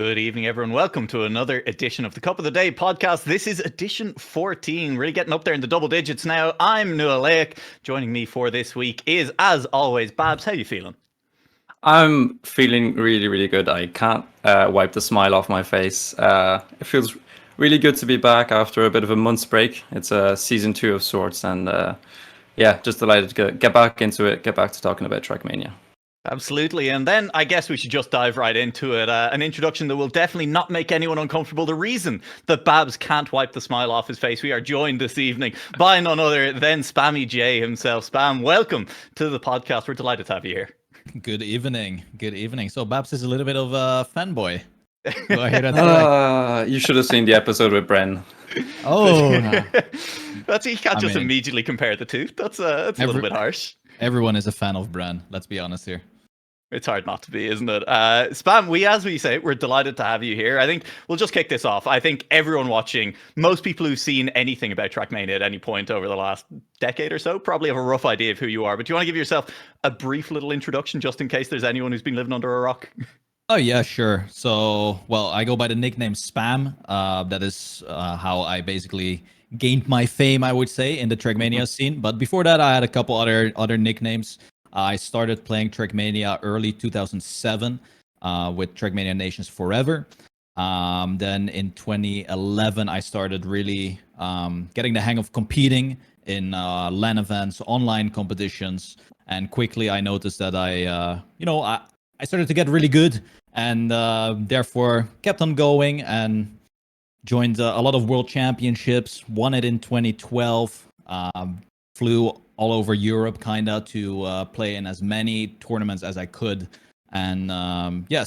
Good evening, everyone. Welcome to another edition of the Cup of the Day podcast. This is edition 14. Really getting up there in the double digits now. I'm Nualaoch. Joining me for this week is, as always, Babz. How you feeling? I'm feeling really, really good. I can't wipe the smile off my face. It feels really good to be back after a bit of a month's break. It's a season 2 of sorts, and just delighted to get back into it, get back to talking about Trackmania. Absolutely. And then I guess we should just dive right into it. An introduction that will definitely not make anyone uncomfortable. The reason that Babz can't wipe the smile off his face. We are joined this evening by none other than Spammy J himself. Spam, welcome to the podcast. We're delighted to have you here. Good evening. Good evening. So Babz is a little bit of a fanboy. Do I hear that? You should have seen the episode with Bren. Oh, you can't just immediately compare the two. That's a little bit harsh. Everyone is a fan of Bren. Let's be honest here. It's hard not to be, isn't it? Spam, as we say, we're delighted to have you here. I think we'll just kick this off. I think everyone watching, most people who've seen anything about Trackmania at any point over the last decade or so, probably have a rough idea of who you are. But do you want to give yourself a brief little introduction, just in case there's anyone who's been living under a rock? Oh, yeah, sure. So, I go by the nickname Spam. That is how I basically gained my fame, I would say, in the Trackmania scene. But before that, I had a couple other nicknames. I started playing Trackmania early 2007 with Trackmania Nations Forever. Then in 2011, I started really getting the hang of competing in LAN events, online competitions, and quickly I noticed that I started to get really good, and therefore kept on going and joined a lot of world championships. Won it in 2012. Flew all over Europe, to play in as many tournaments as I could. And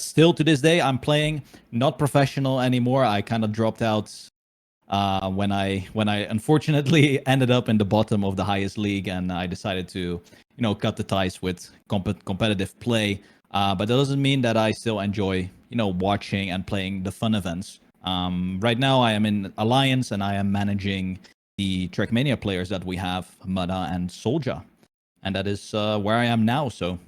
still to this day, I'm playing, not professional anymore. I kind of dropped out when I unfortunately ended up in the bottom of the highest league, and I decided to, cut the ties with competitive play. But that doesn't mean that I still enjoy, watching and playing the fun events. Right now, I am in Alliance, and I am managing the Trackmania players that we have, Mada and Solja. And that is where I am now. So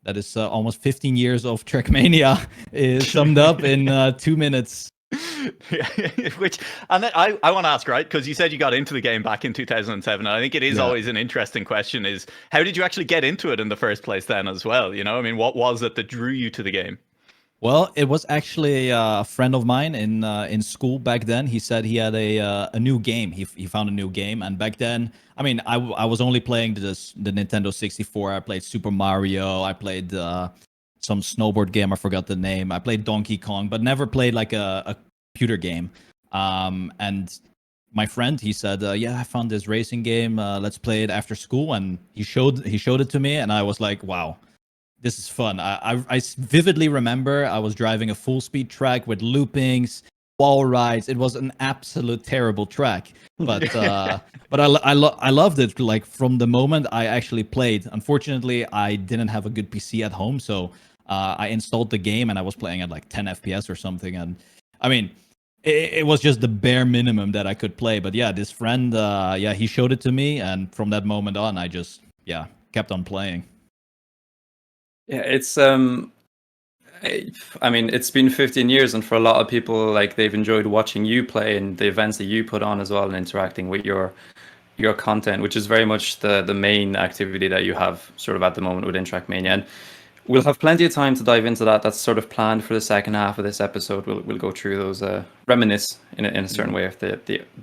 that is almost 15 years of Trackmania is summed up in 2 minutes. I want to ask, right? Because you said you got into the game back in 2007. And I think it is always an interesting question is, how did you actually get into it in the first place then as well? What was it that drew you to the game? Well, it was actually a friend of mine in school back then. He said he had a new game. He found a new game, and back then, I was only playing the Nintendo 64. I played Super Mario. I played some snowboard game. I forgot the name. I played Donkey Kong, but never played like a computer game. And my friend, he said, I found this racing game. Let's play it after school. And he showed it to me, and I was like, wow. This is fun. I vividly remember I was driving a full speed track with loopings, wall rides. It was an absolute terrible track, but I loved it. Like from the moment I actually played. Unfortunately, I didn't have a good PC at home, so I installed the game and I was playing at like 10 FPS or something. And it was just the bare minimum that I could play. But yeah, this friend, he showed it to me, and from that moment on, I just kept on playing. Yeah, it's it's been 15 years, and for a lot of people, like, they've enjoyed watching you play and the events that you put on as well, and interacting with your content, which is very much the main activity that you have sort of at the moment within Trackmania. And we'll have plenty of time to dive into that. That's sort of planned for the second half of this episode. We'll go through those, reminisce in a certain way of the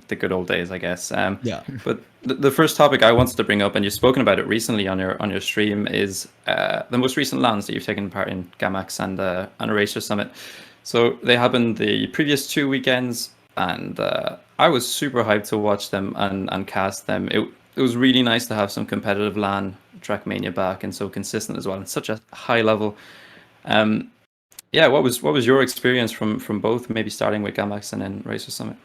good old days, I guess. But the first topic I wanted to bring up, and you've spoken about it recently on your stream, is the most recent LANs that you've taken part in, Gamax and Eraser Summit. So they happened the previous 2 weekends, and I was super hyped to watch them and cast them. It was really nice to have some competitive LAN Trackmania back, and so consistent as well, and such a high level. What was your experience from both? Maybe starting with Gamax and then Racer Summit.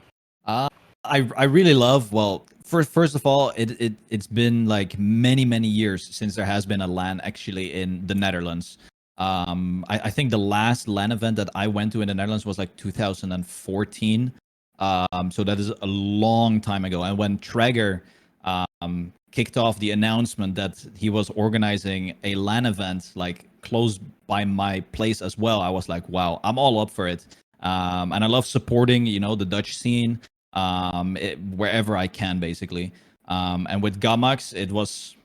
I really love. Well, first of all, it's been like many years since there has been a LAN actually in the Netherlands. I think the last LAN event that I went to in the Netherlands was like 2014. So that is a long time ago. And when Traeger kicked off the announcement that he was organizing a LAN event like close by my place as well, I was like, wow, I'm all up for it. And I love supporting, the Dutch scene wherever I can, basically. And with Gamax, it was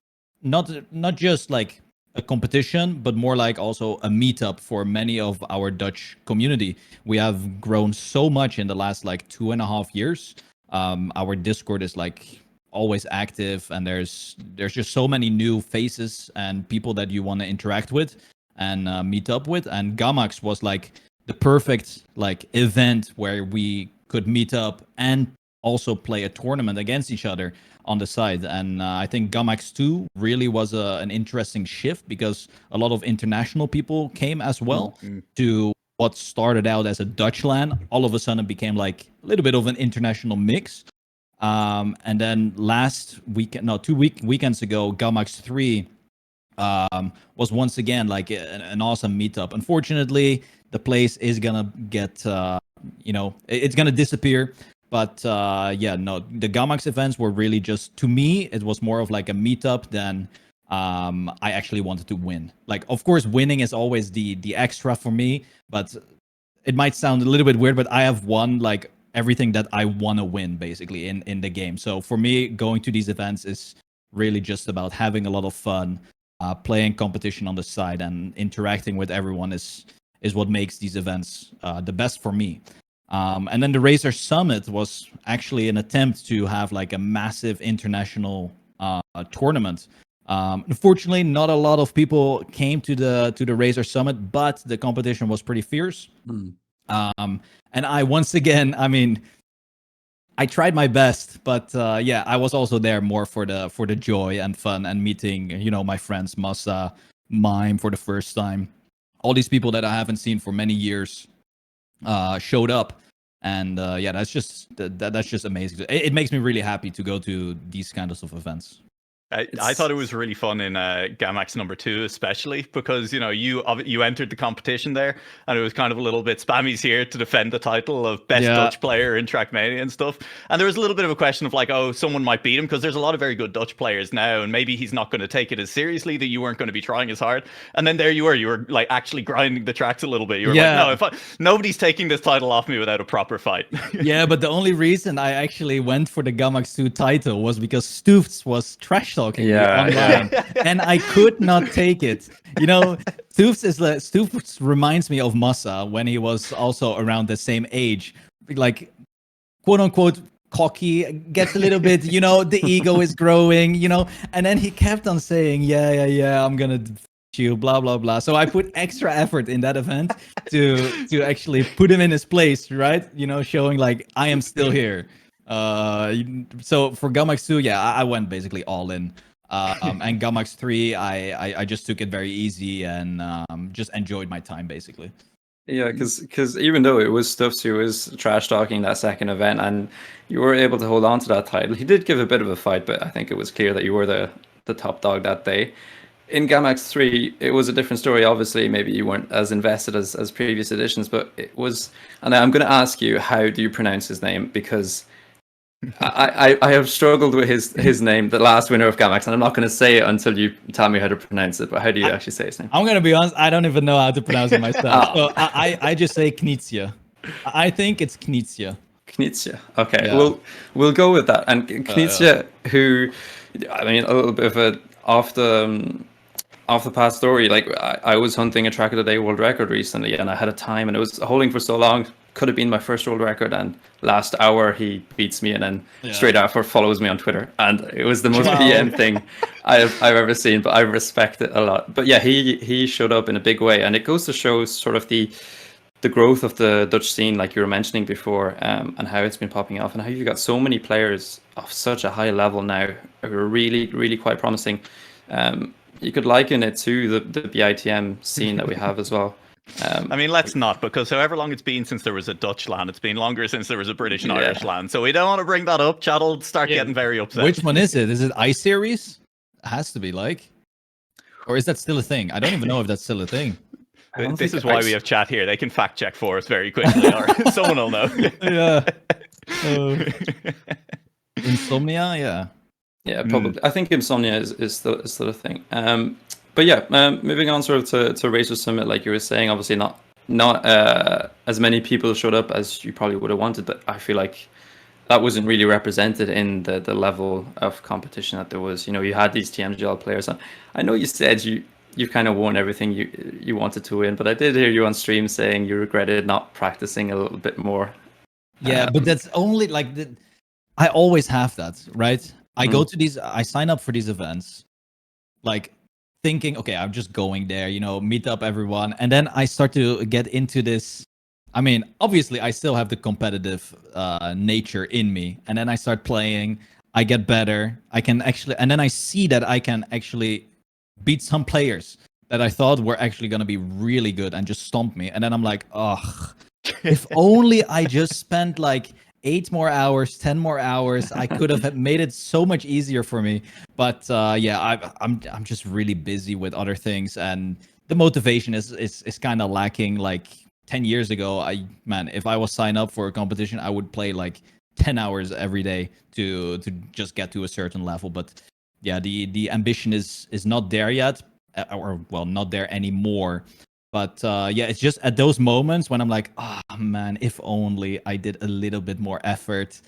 not just like a competition, but more like also a meetup for many of our Dutch community. We have grown so much in the last like 2.5 years. Our Discord is like always active, and there's just so many new faces and people that you want to interact with and meet up with. And Gamax was like the perfect like event where we could meet up and also play a tournament against each other on the side. And I think Gamax 2 really was an interesting shift, because a lot of international people came as well to what started out as a Dutch LAN. All of a sudden became like a little bit of an international mix. And then last weekend, no, 2 weekends ago, Gamax 3 was once again like an awesome meetup. Unfortunately, the place is gonna get, it's gonna disappear. But the Gamax events were really just, to me, it was more of like a meetup than I actually wanted to win. Like, of course, winning is always the extra for me, but it might sound a little bit weird, but I have won like everything that I want to win basically in the game. So for me, going to these events is really just about having a lot of fun, playing competition on the side, and interacting with everyone is what makes these events the best for me. And then the Razer Summit was actually an attempt to have like a massive international tournament. Unfortunately, not a lot of people came to the Razer Summit, but the competition was pretty fierce. And I, once again, I mean, I tried my best, but I was also there more for the joy and fun and meeting, my friends, Massa, Mime for the first time. All these people that I haven't seen for many years showed up. And that's just amazing. It makes me really happy to go to these kinds of events. I thought it was really fun in Gamax number 2, especially because you entered the competition there, and it was kind of a little bit Spammy's here to defend the title of best Dutch player in Trackmania and stuff. And there was a little bit of a question of like, oh, someone might beat him, because there's a lot of very good Dutch players now, and maybe he's not going to take it as seriously, that you weren't going to be trying as hard. And then there you were like actually grinding the tracks a little bit. You were like, no, nobody's taking this title off me without a proper fight. Yeah, but the only reason I actually went for the Gamax 2 title was because Stoofs was trash talking me online, and I could not take it. Stoofs reminds me of Massa when he was also around the same age, like quote unquote cocky, gets a little bit, the ego is growing, and then he kept on saying, yeah, I'm gonna you, blah blah blah. So I put extra effort in that event to actually put him in his place, right? Showing like I am still here. So for Gamax 2, I went basically all in. And Gamax 3, I just took it very easy and just enjoyed my time basically. Yeah, because even though it was Stuffs who was trash talking that second event, and you were able to hold on to that title, he did give a bit of a fight, but I think it was clear that you were the top dog that day. In Gamax 3, it was a different story. Obviously, maybe you weren't as invested as previous editions, but it was. And I'm going to ask you, how do you pronounce his name? Because I have struggled with his name, the last winner of Gamax, and I'm not going to say it until you tell me how to pronounce it. But how do you actually say his name? I'm going to be honest, I don't even know how to pronounce it myself. So I just say Knizia. I think it's Knizia. Knizia. Okay, yeah. We'll go with that. And Knizia, who, I mean, a little bit of a off the past story. Like I was hunting a track of the day world record recently, and I had a time, and it was holding for so long. Could have been my first world record, and last hour he beats me, and then straight after follows me on Twitter, and it was the most BM thing I've ever seen. But I respect it a lot. But yeah, he showed up in a big way, and it goes to show sort of the growth of the Dutch scene, like you were mentioning before, and how it's been popping off, and how you've got so many players of such a high level now who are really, really quite promising. You could liken it to the BITM scene that we have as well. I mean, let's not, because however long it's been since there was a Dutch LAN, it's been longer since there was a British and Irish LAN. So we don't want to bring that up. Chad will start getting very upset. Which one is it? Is it iSeries? It has to be, like. Or is that still a thing? I don't even know if that's still a thing. This is why we have chat here. They can fact check for us very quickly, or someone will know. Yeah. Insomnia, yeah. Yeah, probably. I think Insomnia is still a thing. But yeah, moving on sort of to Racer Summit, like you were saying, obviously not as many people showed up as you probably would have wanted, but I feel like that wasn't really represented in the level of competition that there was. You know, you had these TMGL players. I know you said you kind of won everything you wanted to win, but I did hear you on stream saying you regretted not practicing a little bit more. Yeah, but that's only like I always have that, right? I go to these, I sign up for these events, like thinking, okay, I'm just going there, you know, meet up everyone, and then I start to get into this. I mean, obviously, I still have the competitive nature in me, and then I start playing. I get better. I can actually, and then I see that I can actually beat some players that I thought were actually going to be really good and just stomp me. And then I'm like, ugh, if only I just spent like 8 more hours, 10 more hours, I could have made it so much easier for me. But yeah, I'm just really busy with other things, and the motivation is kind of lacking. Like 10 years ago, if I was signed up for a competition, I would play like 10 hours every day to just get to a certain level. But yeah, the ambition is not there yet, or well, not there anymore. But yeah, it's just at those moments when I'm like, oh man, if only I did a little bit more effort.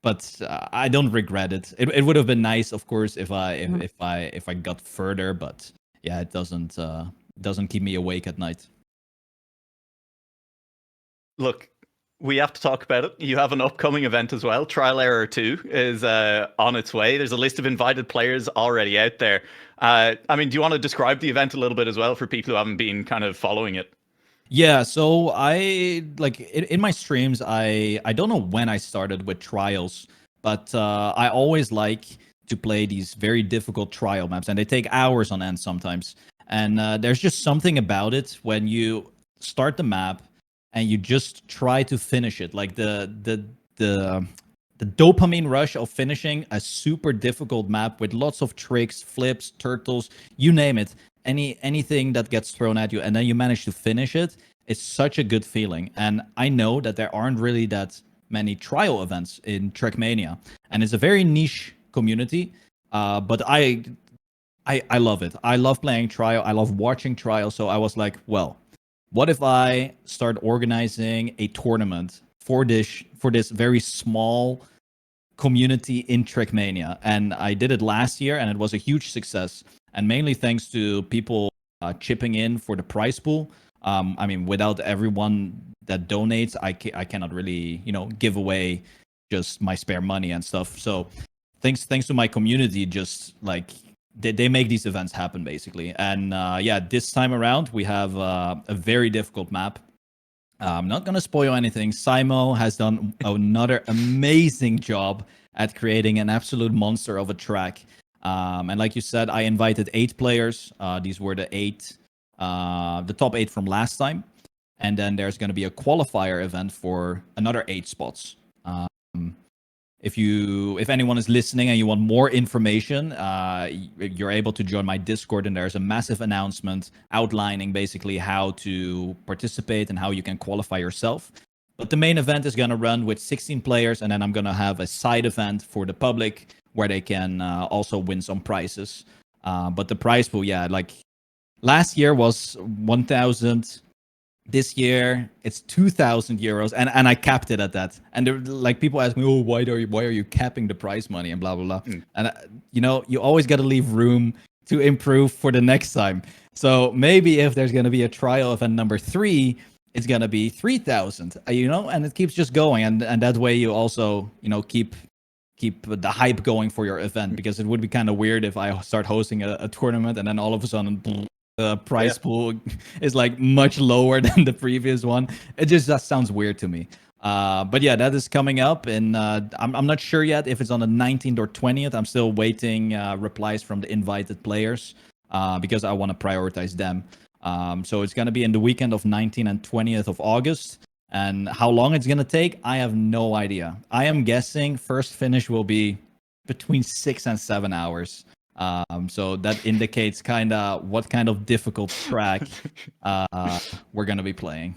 But I don't regret it. It would have been nice, of course, if I got further. But yeah, it doesn't keep me awake at night. Look, we have to talk about it. You have an upcoming event as well. Trial Error 2 is on its way. There's a list of invited players already out there. I mean, do you want to describe the event a little bit as well for people who haven't been kind of following it? Yeah, so I like in my streams, I don't know when I started with trials, but I always like to play these very difficult trial maps, and they take hours on end sometimes. And there's just something about it when you start the map and you just try to finish it, like the dopamine rush of finishing a super difficult map with lots of tricks, flips, turtles, you name it. Anything that gets thrown at you, and then you manage to finish it. It's such a good feeling. And I know that there aren't really that many trial events in Trackmania, and it's a very niche community. But I love it. I love playing trial. I love watching trial. So I was like, well, what if I start organizing a tournament for this very small community in Trackmania? And I did it last year, and it was a huge success. And mainly thanks to people chipping in for the prize pool. I mean, without everyone that donates, I cannot really, you know, give away just my spare money and stuff. So thanks to my community, just like they make these events happen basically. And yeah, this time around we have a very difficult map. I'm not gonna spoil anything. Simo has done another amazing job at creating an absolute monster of a track. And like you said, I invited 8 players. These were the top 8 from last time. And then there's going to be a qualifier event for another 8 spots. If anyone is listening and you want more information, you're able to join my Discord, and there's a massive announcement outlining basically how to participate and how you can qualify yourself. But the main event is going to run with 16 players, and then I'm going to have a side event for the public where they can also win some prizes. But the prize pool, yeah, like last year was 1,000. This year it's 2,000 euros, and I capped it at that. And like people ask me, oh, why are you capping the prize money and blah blah blah. And you know, you always got to leave room to improve for the next time. So maybe if there's going to be a trial event number 3, it's going to be 3,000. You know, and it keeps just going, and that way you also, you know, keep the hype going for your event, because it would be kind of weird if I start hosting a tournament and then all of a sudden the prize pool is like much lower than the previous one. It just sounds weird to me. But yeah, that is coming up, and I'm not sure yet if it's on the 19th or 20th. I'm still waiting replies from the invited players because I want to prioritize them. So it's going to be in the weekend of 19th and 20th of August. And how long it's going to take, I have no idea. I am guessing first finish will be between 6 and 7 hours. So that indicates kind of what kind of difficult track we're going to be playing.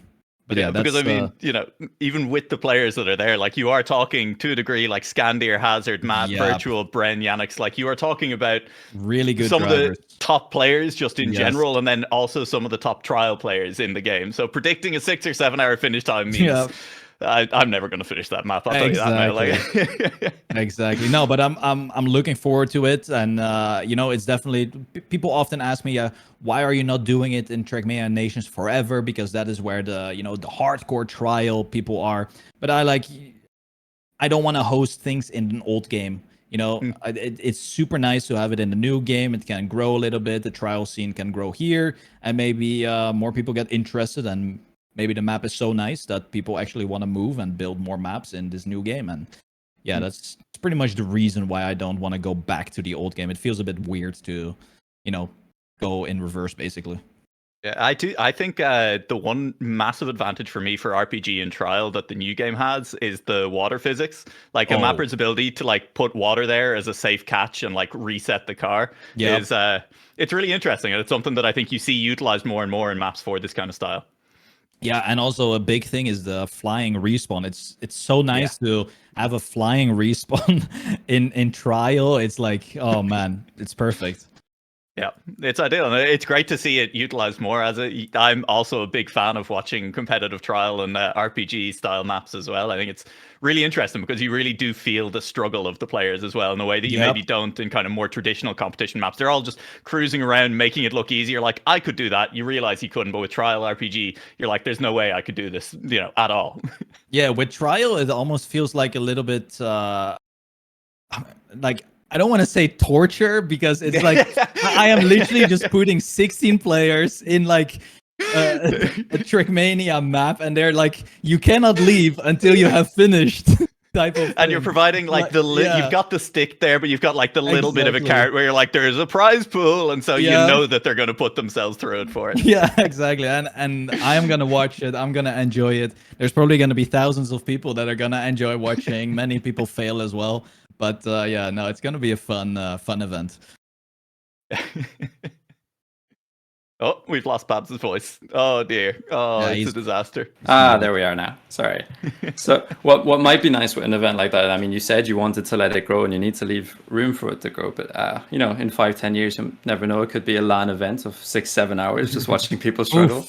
But yeah, because that's I mean, even with the players that are there, like you are talking to a degree, like Scandir, Hazard, Matt, yeah, Virtual, Bren, Yannick's, like you are talking about really good some drivers. of the top players just in Yes. general, and then also some of the top trial players in the game. So predicting a 6 or 7 hour finish time means Yeah. I'm never going to finish that map. I'll tell you that now. Like, Exactly. No, but I'm looking forward to it, and it's definitely people often ask me, why are you not doing it in Trackmania Nations forever? Because that is where the the hardcore trial people are. But I don't want to host things in an old game. It's super nice to have it in the new game. It can grow a little bit. The trial scene can grow here, and maybe more people get interested, and maybe the map is so nice that people actually want to move and build more maps in this new game. And yeah, that's pretty much the reason why I don't want to go back to the old game. It feels a bit weird to, go in reverse, basically. Yeah, I do. I think the one massive advantage for me for RPG and trial that the new game has is the water physics. Like a mapper's ability to like put water there as a safe catch and like reset the car is it's really interesting, and it's something that I think you see utilized more and more in maps for this kind of style. Yeah, and also a big thing is the flying respawn. It's so nice to have a flying respawn in trial. It's like, oh man, it's perfect. Yeah, it's ideal, and it's great to see it utilized more. I'm also a big fan of watching competitive trial and RPG style maps as well. I think it's really interesting because you really do feel the struggle of the players as well in a way that you maybe don't in kind of more traditional competition maps. They're all just cruising around, making it look easier. Like, I could do that. You realize you couldn't, but with trial RPG, you're like, there's no way I could do this, at all. Yeah, with trial, it almost feels like a little bit like, I don't want to say torture, because it's like I am literally just putting 16 players in like a Trackmania map, and they're like, you cannot leave until you have finished. Type of and you're providing like you've got the stick there, but you've got like the little bit of a carrot where you're like, there's a prize pool, and so you know that they're going to put themselves through it for it. Yeah, exactly. And I am going to watch it. I'm going to enjoy it. There's probably going to be thousands of people that are going to enjoy watching. Many people fail as well. But it's going to be a fun event. Oh, we've lost Babs' voice. Oh dear. Oh, Yeah, it's a disaster. There we are now. Sorry. So what might be nice with an event like that, I mean, you said you wanted to let it grow and you need to leave room for it to grow. But, in 5-10 years, you never know. It could be a LAN event of 6-7 hours just watching people struggle.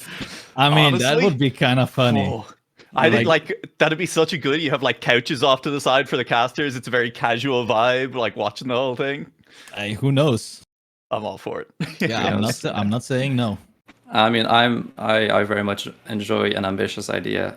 I mean, honestly, that would be kind of funny. Oh, I think like that'd be such a good. You have like couches off to the side for the casters. It's a very casual vibe, like watching the whole thing. Who knows? I'm all for it. Yeah, I'm not saying no. I mean, I very much enjoy an ambitious idea.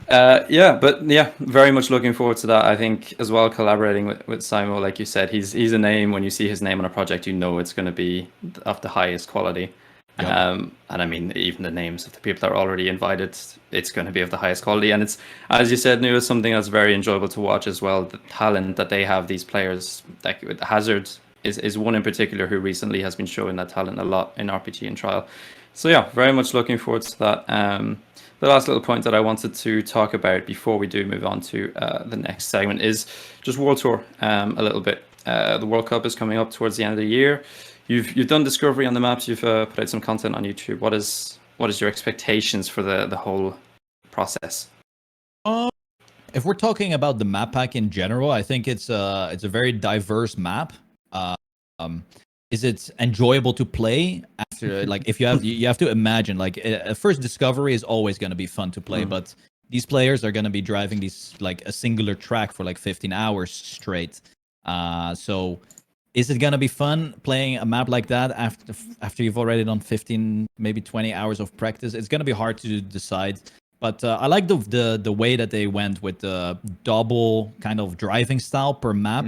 Very much looking forward to that. I think as well, collaborating with Simo, like you said, he's a name. When you see his name on a project, you know it's going to be of the highest quality. And I mean, even the names of the people that are already invited, it's going to be of the highest quality. And it's, as you said, Nualaoch, something that's very enjoyable to watch as well. The talent that they have, these players, like Hazard is one in particular who recently has been showing that talent a lot in RPG and trial. So yeah, very much looking forward to that. The last little point that I wanted to talk about before we do move on to the next segment is just World Tour a little bit. The World Cup is coming up towards the end of the year. You've done discovery on the maps. You've put out some content on YouTube. What is your expectations for the whole process? If we're talking about the map pack in general, I think it's a very diverse map. Is it enjoyable to play after? Like, if you have to imagine, like, a first discovery is always going to be fun to play, but these players are going to be driving these like a singular track for like 15 hours straight. So is it going to be fun playing a map like that after you've already done 15, maybe 20 hours of practice? It's going to be hard to decide. But I like the way that they went with the double kind of driving style per map.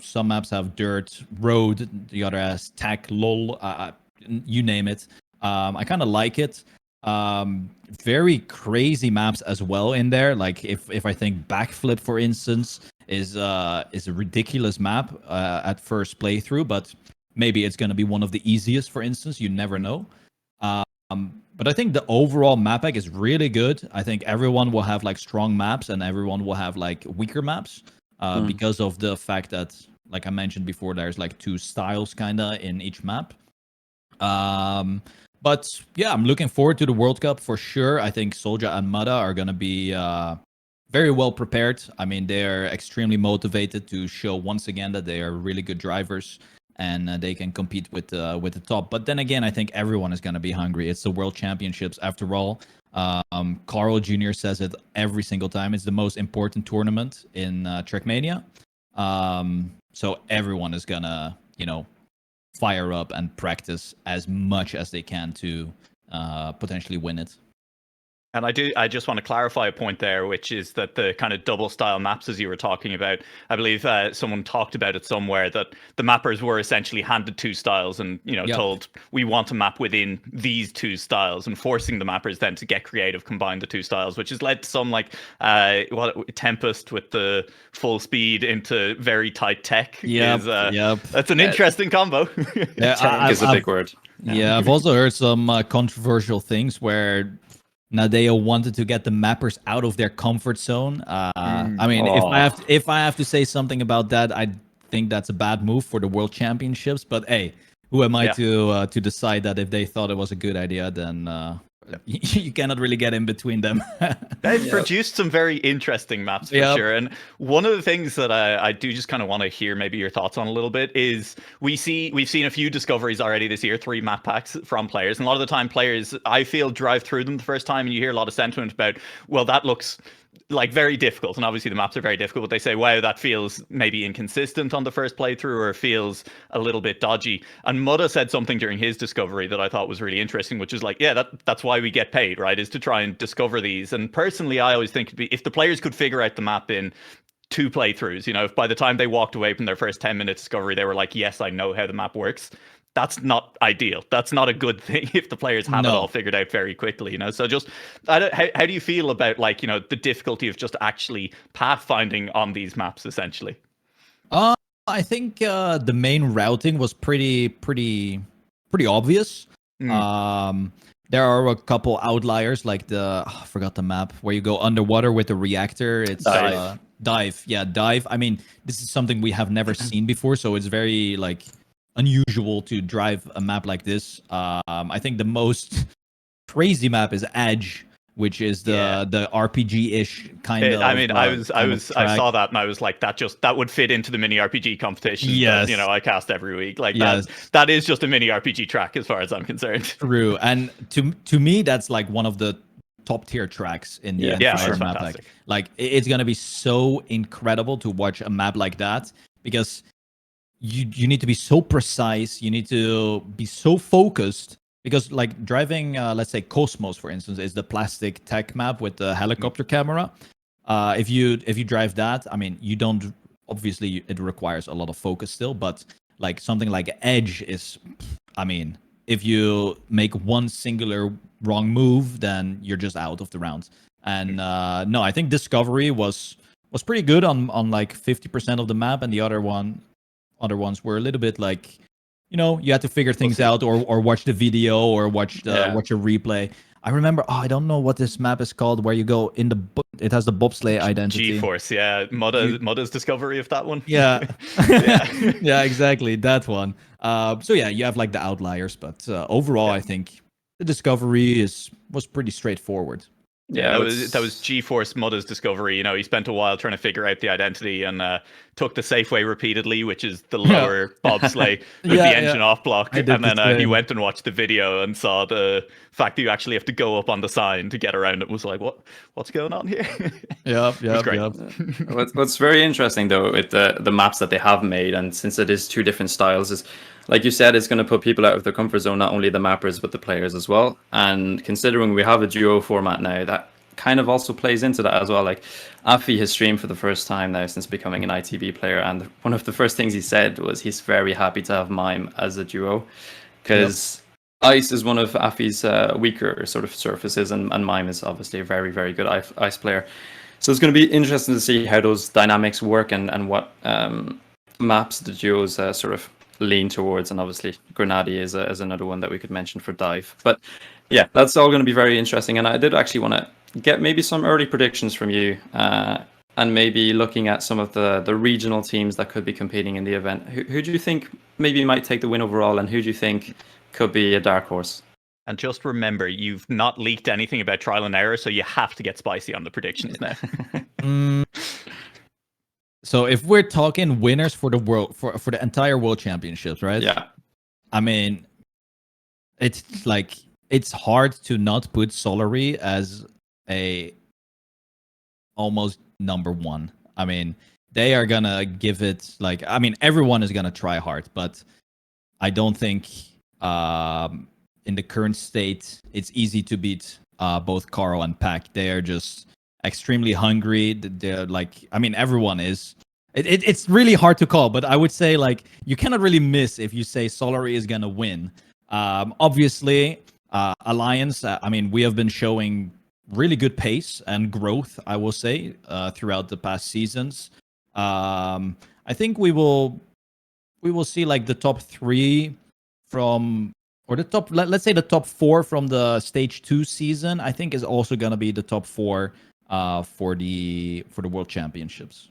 Some maps have dirt, road, the other has tech, lol, you name it. I kind of like it. Very crazy maps as well in there. Like if I think Backflip, for instance, is a ridiculous map at first playthrough, but maybe it's going to be one of the easiest, for instance. You never know. But I think the overall map pack is really good. I think everyone will have like strong maps and everyone will have like weaker maps because of the fact that, like I mentioned before, there's like two styles kind of in each map. But But yeah, I'm looking forward to the World Cup for sure. I think Solja and Mada are going to be very well prepared. I mean, they're extremely motivated to show once again that they are really good drivers and they can compete with the top. But then again, I think everyone is going to be hungry. It's the World Championships after all. Carl Jr. says it every single time. It's the most important tournament in Trackmania. So everyone is gonna, fire up and practice as much as they can to potentially win it. And I just want to clarify a point there, which is that the kind of double style maps, as you were talking about, I believe someone talked about it somewhere, that the mappers were essentially handed two styles and, told we want to map within these two styles, and forcing the mappers then to get creative, combine the two styles, which has led to some Tempest with the full speed into very tight tech. That's an interesting combo. Yeah, tech is a big word. Yeah, I've also heard some controversial things where Nadeo wanted to get the mappers out of their comfort zone. I mean, if I have to say something about that, I think that's a bad move for the World Championships. But hey, who am I to decide that? If they thought it was a good idea, then you cannot really get in between them. They've produced some very interesting maps for sure. And one of the things that I do just kind of want to hear maybe your thoughts on a little bit is we've seen a few discoveries already this year, 3 map packs from players. And a lot of the time players, I feel, drive through them the first time and you hear a lot of sentiment about, well, that looks like very difficult, and obviously the maps are very difficult, but they say, wow, that feels maybe inconsistent on the first playthrough, or feels a little bit dodgy. And Mudda said something during his discovery that I thought was really interesting, which is like, yeah, that's why we get paid, right, is to try and discover these. And personally, I always think if the players could figure out the map in 2 playthroughs, if by the time they walked away from their first 10-minute discovery they were like, yes, I know how the map works, that's not ideal. That's not a good thing if the players have it all figured out very quickly, So just, how do you feel about the difficulty of just actually pathfinding on these maps, essentially? I think the main routing was pretty obvious. There are a couple outliers, like I forgot the map where you go underwater with the reactor. It's dive. Yeah, dive. I mean, this is something we have never seen before, so it's very unusual to drive a map like this. I think the most crazy map is Edge, which is the RPG-ish kind of. I mean, I saw that and I was like, that would fit into the mini RPG competition. Yes, that, I cast every week. That is just a mini RPG track as far as I'm concerned. True, and to me, that's one of the top tier tracks in the entire map. It's gonna be so incredible to watch a map like that, because you need to be so precise, you need to be so focused, because driving let's say Cosmos, for instance, is the plastic tech map with the helicopter camera. If you drive that, I mean, you don't, obviously it requires a lot of focus still, but something like Edge is, I mean, if you make one singular wrong move, then you're just out of the round. And no, I think Discovery was pretty good on 50% of the map, and the other ones were a little bit you had to figure things out, or watch the video, or watch a replay. I remember, I don't know what this map is called, where you go in it has the bobsleigh identity. G-Force, yeah. Mudda's discovery of that one. Yeah. Yeah, exactly, that one. So yeah, you have the outliers, but overall, I think the discovery was pretty straightforward. Yeah, that was G-Force Mudda's discovery. He spent a while trying to figure out the identity, and took the safe way repeatedly, which is the lower bobsleigh with the engine off block. And then he went and watched the video and saw the fact that you actually have to go up on the sign to get around it. Was like, what's going on here? Yeah. What's very interesting though with the maps that they have made, and since it is 2 different styles, is like you said, it's going to put people out of their comfort zone, not only the mappers but the players as well. And considering we have a duo format now, that kind of also plays into that as well. Afi has streamed for the first time now since becoming an ITV player, and one of the first things he said was he's very happy to have Mime as a duo, because Ice is one of Afi's weaker sort of surfaces, and Mime is obviously a very, very good Ice player. So it's going to be interesting to see how those dynamics work, and what maps the duos sort of lean towards. And obviously Grenadi is another one that we could mention for dive. But yeah, that's all going to be very interesting. And I did actually want to get maybe some early predictions from you, and maybe looking at some of the regional teams that could be competing in the event. Who do you think maybe might take the win overall, and who do you think could be a dark horse? And just remember, you've not leaked anything about trial and error, so you have to get spicy on the predictions now. So if we're talking winners for the world for the entire world championships, right? Yeah. I mean, it's like it's hard to not put Solary as a almost number one. I mean, they are gonna give it like I mean, everyone is gonna try hard, but I don't think in the current state it's easy to beat both Caro and Pack. They are just extremely hungry. They're like, I mean, everyone is. It's really hard to call, but I would say like you cannot really miss if you say Solary is gonna win. Obviously, Alliance. I mean, we have been showing really good pace and growth. I will say throughout the past seasons. I think we will see like the top 3 from or the top. Let's say the top 4 from the stage 2 season. I think is also gonna be the top 4 for the World Championships.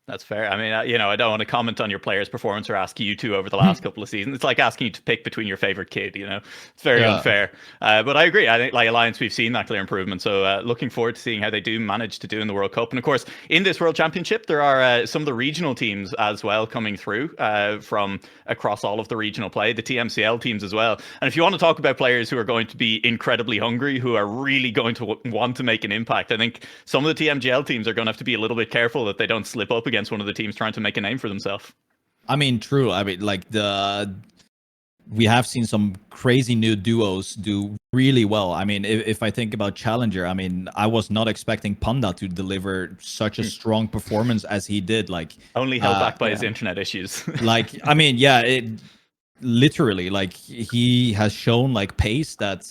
That's fair. I mean, I don't want to comment on your player's performance or ask you to over the last couple of seasons. It's like asking you to pick between your favorite kid, It's very unfair. But I agree. I think, like Alliance, we've seen that clear improvement. So looking forward to seeing how they do manage to do in the World Cup. And of course, in this World Championship, there are some of the regional teams as well coming through from across all of the regional play, the TMCL teams as well. And if you want to talk about players who are going to be incredibly hungry, who are really going to want to make an impact, I think some of the TMGL teams are going to have to be a little bit careful that they don't slip up against one of the teams trying to make a name for themselves. I mean, true. I mean, like we have seen some crazy new duos do really well. I mean, if I think about Challenger, I mean, I was not expecting Panda to deliver such a strong performance as he did. Like only held back by his internet issues. Like, I mean, yeah, it literally like he has shown like pace that.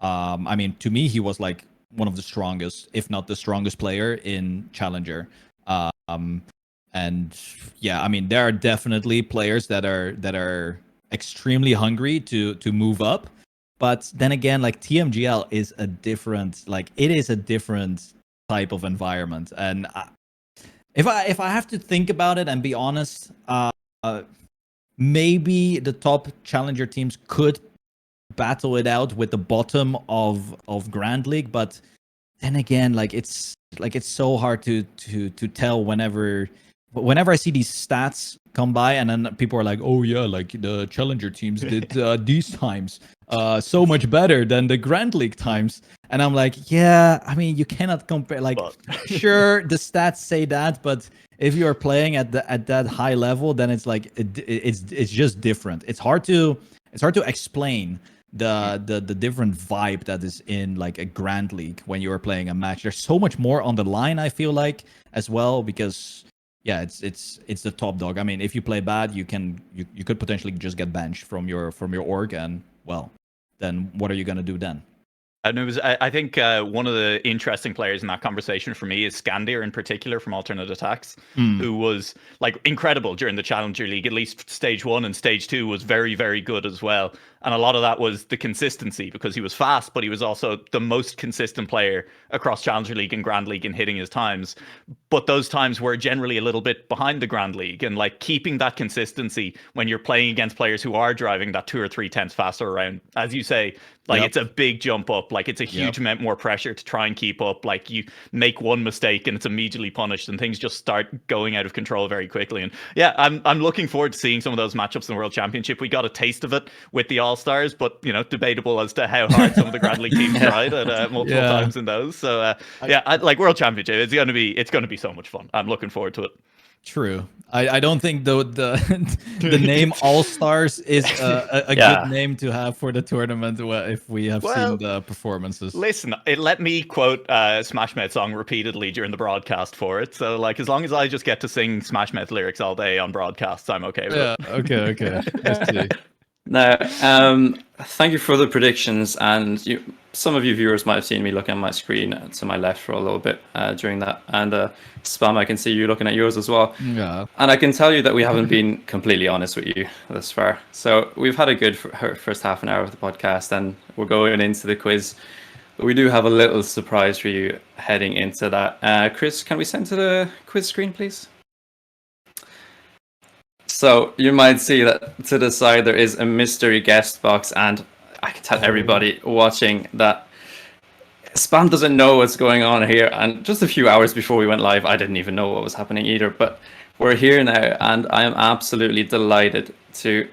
I mean, to me, he was like one of the strongest, if not the strongest player in Challenger. And yeah, I mean, there are definitely players that are extremely hungry to move up, but then again, like TMGL is a different type of environment. And if I have to think about it and be honest, maybe the top challenger teams could battle it out with the bottom of Grand League, but then again, like it's so hard to tell whenever I see these stats come by and then people are like, oh yeah, like the challenger teams did these times so much better than the Grand League times, and I'm like, yeah, I mean, you cannot compare. Like, sure, the stats say that, but if you are playing at that high level, then it's like it's just different. It's hard to explain the different vibe that is in like a Grand League when you are playing a match. There's so much more on the line, I feel like, as well, because yeah, it's the top dog. I mean, if you play bad, you could potentially just get benched from your org, and well, then what are you gonna do then? And I think one of the interesting players in that conversation for me is Scandir in particular from Alternate Attacks, who was like incredible during the Challenger League. At least stage 1 and stage 2 was very, very good as well. And a lot of that was the consistency, because he was fast, but he was also the most consistent player across Challenger League and Grand League in hitting his times. But those times were generally a little bit behind the Grand League, and like keeping that consistency when you're playing against players who are driving that 2 or 3 tenths faster around, as you say, like it's a big jump up. Like it's a huge amount more pressure to try and keep up. Like you make one mistake and it's immediately punished, and things just start going out of control very quickly. And yeah, I'm looking forward to seeing some of those matchups in the World Championship. We got a taste of it with the All-Stars, but debatable as to how hard some of the Grand League teams tried at multiple times in those. So like World Championship, it's gonna be so much fun. I'm looking forward to it. True. I don't think the name All Stars is a good name to have for the tournament if we have seen the performances. Listen, it let me quote Smash Mouth song repeatedly during the broadcast for it. So like, as long as I just get to sing Smash Mouth lyrics all day on broadcasts, I'm okay with it. Okay. I see. Now, thank you for the predictions, and some of you viewers might have seen me looking at my screen to my left for a little bit during that, and Spam, I can see you looking at yours as well. Yeah. And I can tell you that we haven't been completely honest with you thus far. So we've had a good first half an hour of the podcast, and we're going into the quiz. But we do have a little surprise for you heading into that. Chris, can we send to the quiz screen, please? So you might see that to the side there is a mystery guest box, and I can tell everybody watching that Spam doesn't know what's going on here. And just a few hours before we went live, I didn't even know what was happening either. But we're here now, and I am absolutely delighted to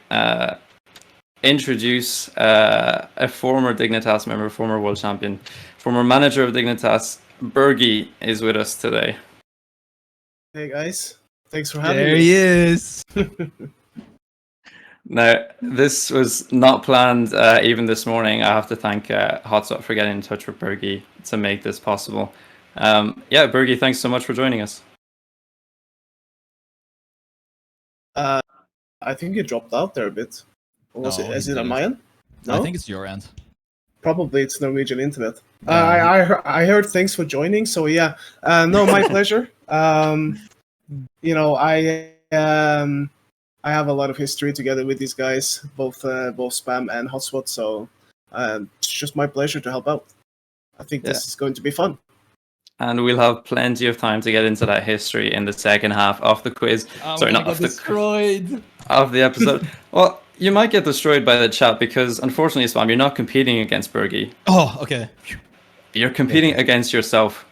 introduce a former Dignitas member, former world champion, former manager of Dignitas. Bergie is with us today. Hey guys, thanks for having me. There he is. Now, this was not planned even this morning. I have to thank Hotspot for getting in touch with Bergie to make this possible. Yeah, Bergie, thanks so much for joining us. I think you dropped out there a bit. Or was No, it? Is he it on didn't. my end? No, I think it's your end. probably it's Norwegian internet. Yeah. I heard thanks for joining. So yeah, no, my pleasure. You know, I have a lot of history together with these guys, both Spam and Hotspot. So it's just my pleasure to help out. I think this is going to be fun. And we'll have plenty of time to get into that history in the second half of the quiz. Sorry, not of the destroyed. of the episode. Well, you might get destroyed by the chat because, unfortunately, Spam, you're not competing against Bergie. Oh, okay. You're competing against yourself.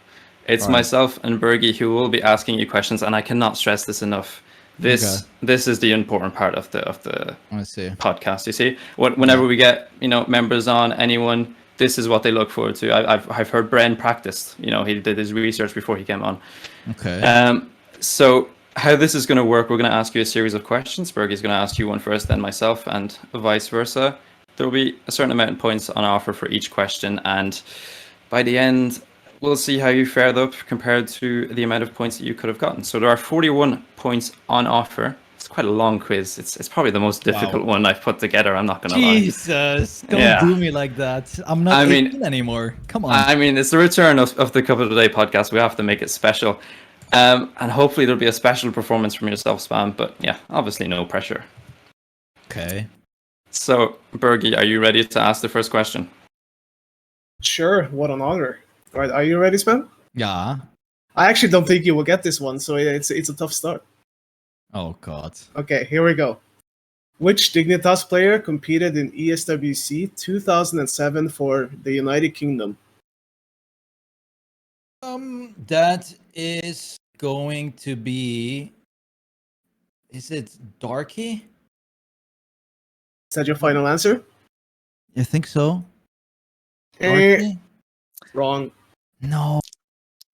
It's All right. myself and Bergie who will be asking you questions, and I cannot stress this enough. This is the important part of the I see. podcast. You see, whenever we get members on, anyone, this is what they look forward to. I've heard Bren practiced. He did his research before he came on. Okay. So how this is going to work, we're going to ask you a series of questions. Bergie's going to ask you one first, then myself, and vice versa. There will be a certain amount of points on offer for each question, and by the end, we'll see how you fared up compared to the amount of points that you could have gotten. So there are 41 points on offer. It's quite a long quiz. It's probably the most difficult one I've put together. I'm not going to lie. Jesus, don't do me like that. I'm not 18 anymore. Come on. I mean, it's the return of the Cuppa Today podcast. We have to make it special. And hopefully there'll be a special performance from yourself, Spam. But yeah, obviously no pressure. Okay. So, Bergie, are you ready to ask the first question? Sure, what an honor. All right, are you ready, Spam? Yeah. I actually don't think you will get this one, so it's a tough start. Oh, God. Okay, here we go. Which Dignitas player competed in ESWC 2007 for the United Kingdom? That is going to be... Is it Darky? Is that your final answer? You think so? Eh, Darky? wrong. No.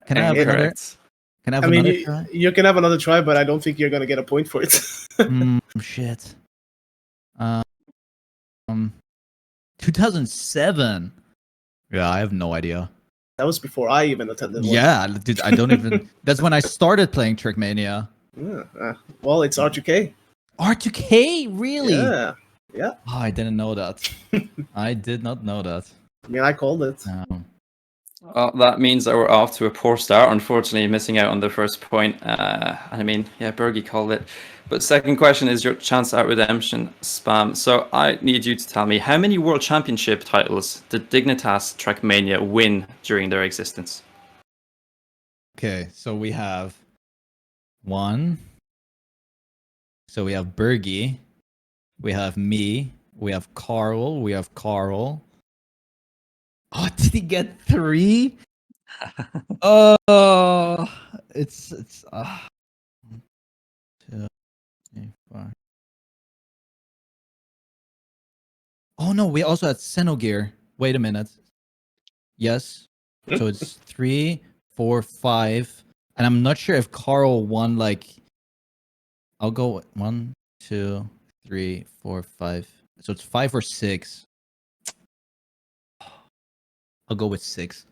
Can I have another? Incorrect. Can I have I mean, another try? you can have another try, but I don't think you're going to get a point for it. Shit. 2007. Yeah, I have no idea. That was before I even attended one. Yeah, dude, I don't even. That's when I started playing Trickmania. Yeah, well, it's R2K. R2K, really? Yeah. Oh, I didn't know that. I did not know that. I mean, I called it. Well, that means that we're off to a poor start, unfortunately missing out on the first point. I mean, yeah, Bergie called it. But second question is your chance at redemption, Spam. So I need you to tell me, how many World Championship titles did Dignitas Trackmania win during their existence? Okay, so we have one. So we have Bergie. We have me. We have Carl. We have Carl. Oh, did he get 3? Oh, it's 2, 3, 4. Oh no, we also had Xenogear. Wait a minute. Yes. So it's 3, 4, 5. And I'm not sure if Carl won like I'll go 1, 2, 3, 4, 5. So it's 5 or 6. I'll go with 6.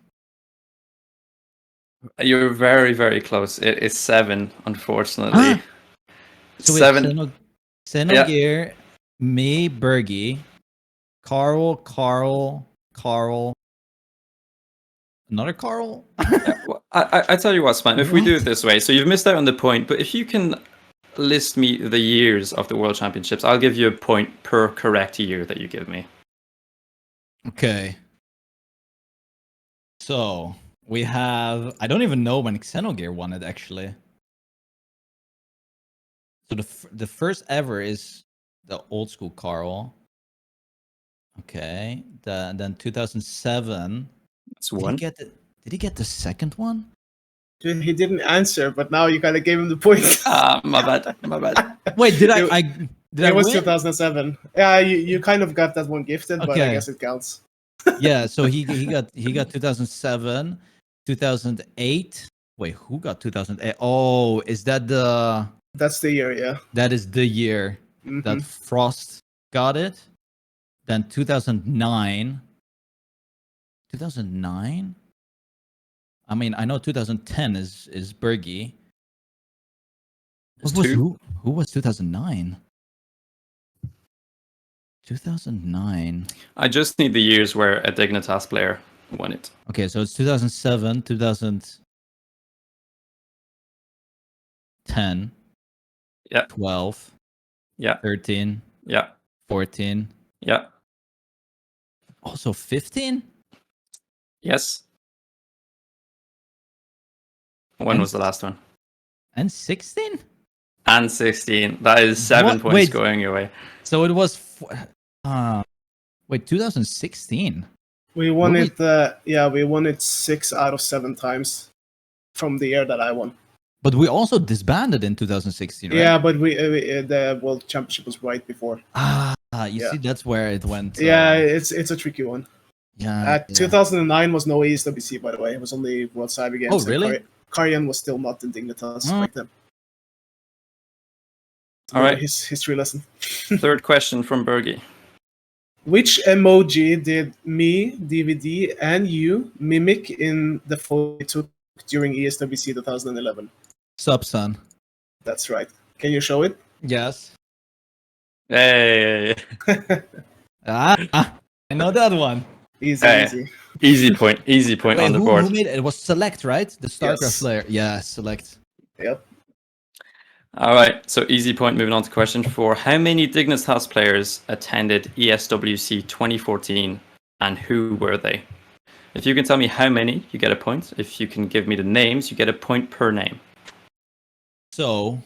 You're very, very close. It is 7, unfortunately. Huh? So 7. Xenogear, me, Bergie, Carl, another Carl? Well, I tell you what, Spam, if we do it this way, so you've missed out on the point, but if you can list me the years of the World Championships, I'll give you a point per correct year that you give me. Okay. So we have. I don't even know when Xenogear won it actually. So the first ever is the old school Carl. Okay. Then 2007. That's Did he one. get the second one? Dude, he didn't answer, but now you kind of gave him the point. My bad. My bad. Wait, did I It was win? 2007. Yeah, you kind of got that one gifted, but I Okay. guess it counts. Yeah, so he got 2007, 2008. Wait, who got 2008? Oh, is that That's the year, yeah. that is the year Mhm. that Frost got it? Then 2009. 2009? I mean, I know 2010 is Bergie. There's What was two. who was 2009? 2009. I just need the years where a Dignitas player won it. Okay, so it's 2007, 2010, Yeah. 12, Yeah. 13, Yeah. 14, Yeah. also 15? Yes. When And was the last one? And 16? And 16. That is 7 What? points Wait. going your way. So it was wait, 2016. We won Were we- it. We won it 6 out of 7 times from the year that I won. But we also disbanded in 2016, right? Yeah, but the World Championship was right before. You Yeah. see, that's where it went. Yeah, it's a tricky one. Yeah. 2009 was no ESWC, by the way. It was only World Cyber Games. Oh, really? Karyan was still not in Dignitas back then. All right. His history lesson. Third question from Bergie. Which emoji did me, DVD, and you mimic in the photo we took during ESWC 2011? Sup, son? That's right. Can you show it? Yes. Hey. I know that one. Easy, Hey. easy. Easy point. Easy point Wait, on the who board. made it? It was Select, right? The StarCraft Yes. player. Yeah, Select. Yep. All right. So easy point. Moving on to question 4. How many Dignitas players attended ESWC 2014 and who were they? If you can tell me how many, you get a point. If you can give me the names, you get a point per name. So,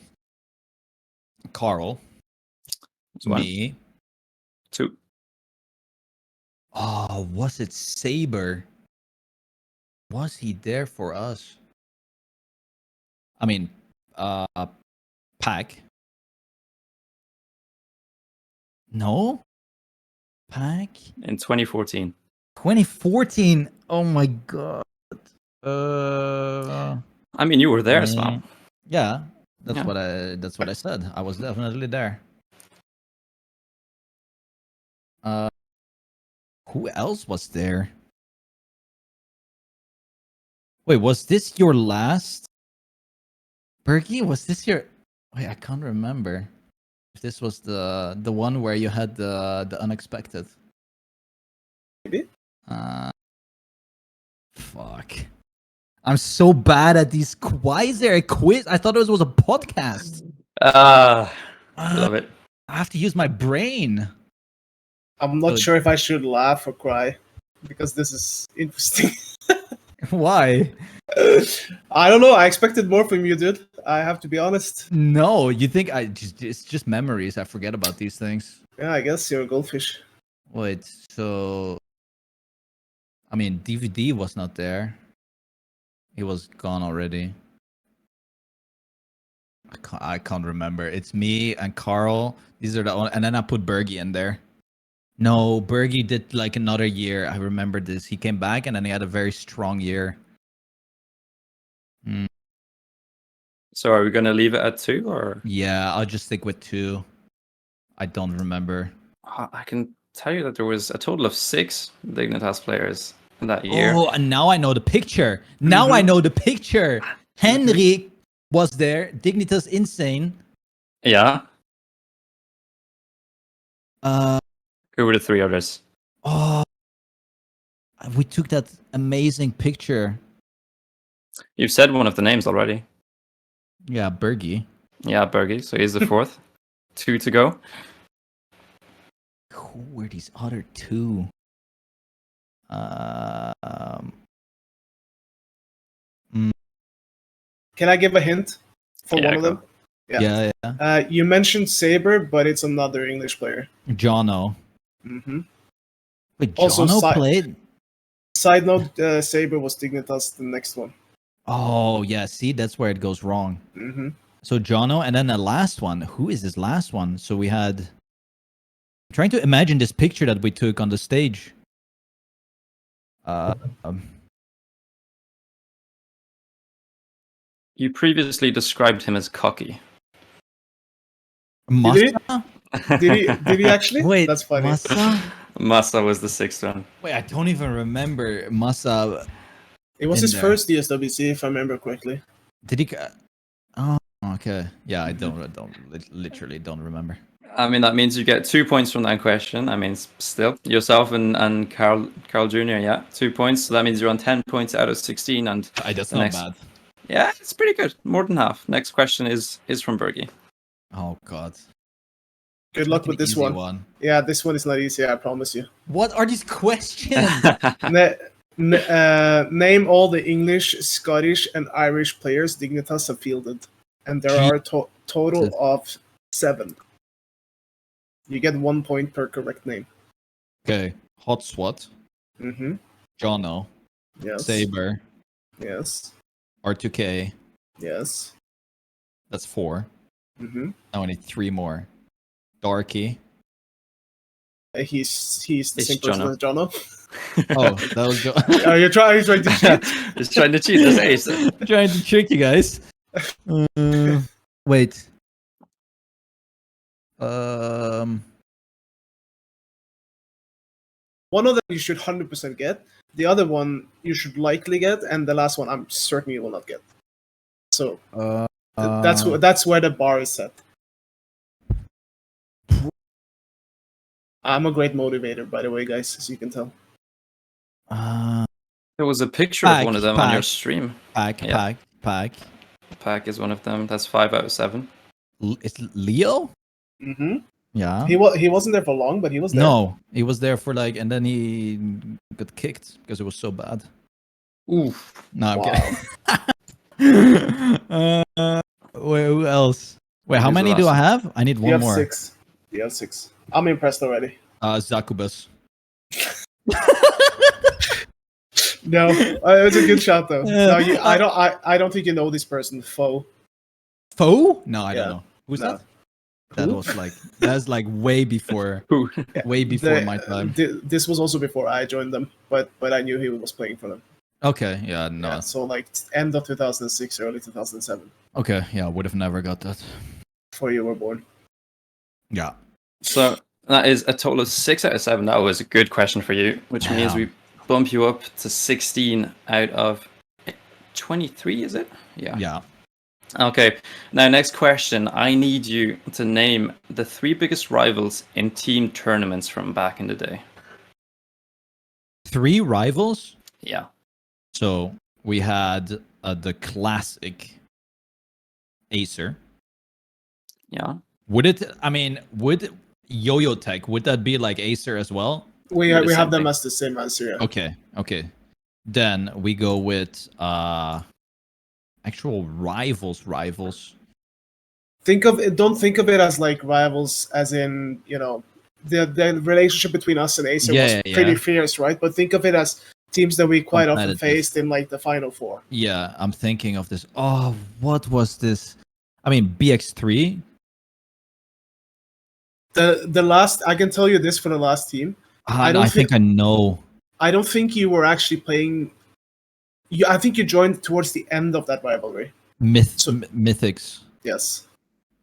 Carl, That's one. me. 2. Oh, was it Saber? Was he there for us? I mean, Pack. No? Pack? In 2014. 2014. Oh my god. I mean, you were there, Swamp. Yeah, that's Yeah. what I said. I was definitely there. Who else was there? Wait, was this your last? Bergie, was this your? Wait, I can't remember. If this was the one where you had the unexpected. Maybe. Fuck. I'm so bad at these. Why is there a quiz? I thought it was a podcast. Love it. I have to use my brain. I'm not Good. sure if I should laugh or cry because this is interesting. Why? I don't know. I expected more from you, dude. I have to be honest. No, you think it's just memories. I forget about these things. Yeah, I guess you're a goldfish. Wait, so I mean DVD was not there. He was gone already. I can't remember. It's me and Carl. These are the only, and then I put Bergie in there. No, Bergie did like another year. I remember this. He came back and then he had a very strong year. So are we going to leave it at 2 or? Yeah, I'll just stick with 2. I don't remember. I can tell you that there was a total of 6 Dignitas players in that year. Oh, and now I know the picture. Now I know the picture. Henry was there. Dignitas Insane. Yeah. Who Who were the 3 others? Oh, we took that amazing picture. You've said one of the names already. Yeah, Bergie. Yeah, Bergie. So he's the 4th. 2 to go. Who were these other 2? Can I give a hint for Yeah, one of go. them? Yeah. You mentioned Saber, but it's another English player. Jono. Mm-hmm. Wait, Also, Jono played? Side note, Saber was Dignitas, the next one. Oh, yeah. See, that's where it goes wrong. Mm-hmm. So Jono, and then the last one. Who is this last one? So we had... I'm trying to imagine this picture that we took on the stage. You previously described him as cocky. Massa? Did he actually? Wait, That's funny. Massa? Massa was the sixth one. Wait, I don't even remember Massa. It was in his there. first DSWC, if I remember correctly. Did he? Oh, okay. Yeah, I literally don't remember. I mean, that means you get 2 points from that question. I mean, still, yourself and Carl Jr., yeah, 2 points. So that means you're on 10 points out of 16. And That's the not next- bad. Yeah, it's pretty good. More than half. Next question is from Bergie. Oh God. Good luck Make with an this easy one. Yeah, this one is not easy, I promise you. What are these questions? Name all the English, Scottish, and Irish players Dignitas have fielded. And there are a total of 7. You get 1 point per correct name. Okay. Hot Swat. Mm-hmm. Jono. Yes. Saber. Yes. R2K. Yes. That's 4. Mm-hmm. Now I need 3 more. Darky. He's the same It's person as Jono. Oh, that was Are you trying to cheat? Just trying to cheat. That's ace. trying to trick you guys. Wait. One of them you should 100% get. The other one you should likely get, and the last one I'm certain you will not get. So that's where the bar is set. I'm a great motivator, by the way, guys, as you can tell. There was a picture of one of them on your stream. Pack. Pack is one of them. That's 5 out of 7. It's Leo? Mm-hmm. Yeah. He wasn't there for long, but he was there. No, he was there for and then he got kicked because it was so bad. Oof. No, Wow. okay. Wait, who else? Wait, how Who's the many do last I have? I need You one have more. 6. You have 6. I'm impressed already. Zakubas. No, it's a good shot though. Yeah. No, I don't think you know this person. Foe. Foe? No, I Yeah. don't know. Who's No. that? That Who? was that's way before Who? way before my time. This was also before I joined them, but I knew he was playing for them. Okay, yeah, no. Yeah, so end of 2006, early 2007, Okay, yeah, would have never got that. before you were born. Yeah. So that is a total of 6 out of 7. That was a good question for you, which means Yeah. we bump you up to 16 out of 23, is it? Yeah. Yeah. Okay. Now, next question. I need you to name the 3 biggest rivals in team tournaments from back in the day. 3 rivals. Yeah. So we had the classic Acer. Yeah. Would Yo-Yo Tech, would that be like Acer as well? We What is have them something? as the same answer. Yeah. Okay. Then we go with actual rivals. Don't think of it as like rivals, as in the relationship between us and Acer was pretty fierce, right? But think of it as teams that we quite often Competitive. faced in like the Final Four. Yeah, I'm thinking of this. Oh, what was this? I mean, BX3. The last, I can tell you this for the last team. I think I know. I don't think you were actually playing. I think you joined towards the end of that rivalry. Mythics. Yes.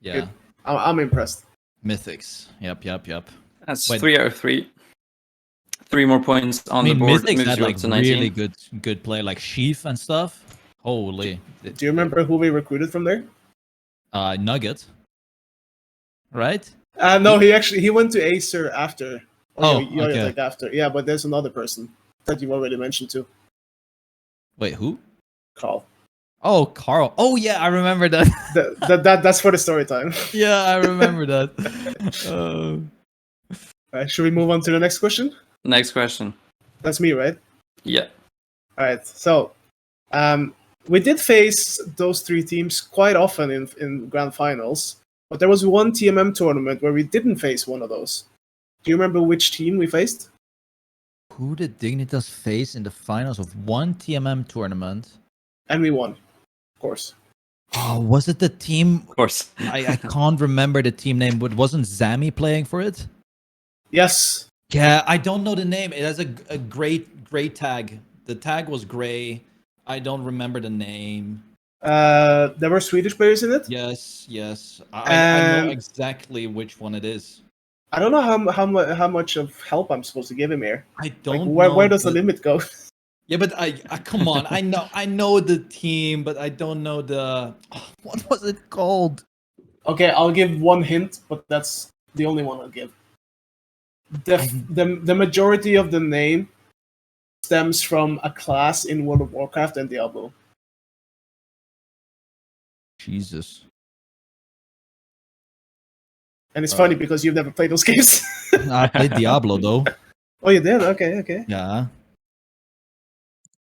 Yeah. Good. I'm impressed. Mythics. Yep. That's Wait. 3 out of 3. 3 more points on the board. Mythics Moves had you like up to 19. really good play, like Sheaf and stuff. Holy. Do you remember who we recruited from there? Nugget. Right? No, he went to Acer after. Oh, Yo-Yo okay. Tech after. Yeah, but there's another person that you already mentioned too. Wait, who? Carl. Oh, Carl. Oh yeah, I remember that. That's for the story time. Yeah, I remember that. Should we move on to the next question? Next question. That's me, right? Yeah. All right. So, we did face those three teams quite often in grand finals, but there was one TMM tournament where we didn't face one of those. Do you remember which team we faced? Who did Dignitas face in the finals of one TMM tournament? And we won, of course. Oh, was it the team? Of course. I can't remember the team name, but wasn't Zami playing for it? Yes. Yeah, I don't know the name. It has a gray tag. The tag was gray. I don't remember the name. There were Swedish players in it. Yes. I know exactly which one it is. I don't know how much of help I'm supposed to give him here. I don't Like, know. where does the limit go? Yeah, but I come on. I know the team, but I don't know the what was it called? Okay, I'll give one hint, but that's the only one I'll give. The majority of the name stems from a class in World of Warcraft and Diablo. Jesus. And it's funny because you've never played those games. I played Diablo though. Oh, you did? Okay. Yeah.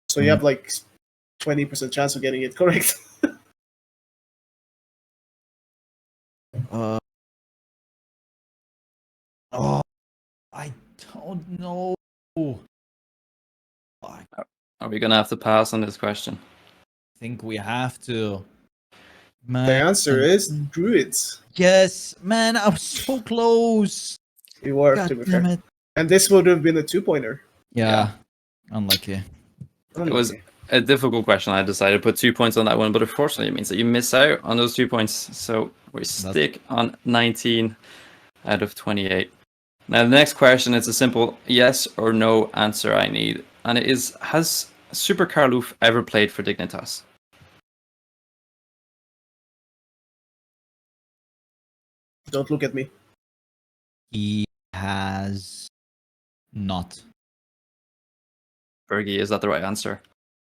So you have like 20% chance of getting it correct. Oh, I don't know. Are we gonna have to pass on this question? I think we have to. Man. The answer is Druids. Yes, man, I was so close. You were, God to be damn fair. it. And this would have been a 2-pointer. Yeah. Unlucky. It was a difficult question. I decided to put 2 points on that one, but unfortunately it means that you miss out on those 2 points. So we stick on 19 out of 28. Now the next question is a simple yes or no answer I need. And it is, has Super Karloof ever played for Dignitas? Don't look at me. He has not. Bergie, is that the right answer?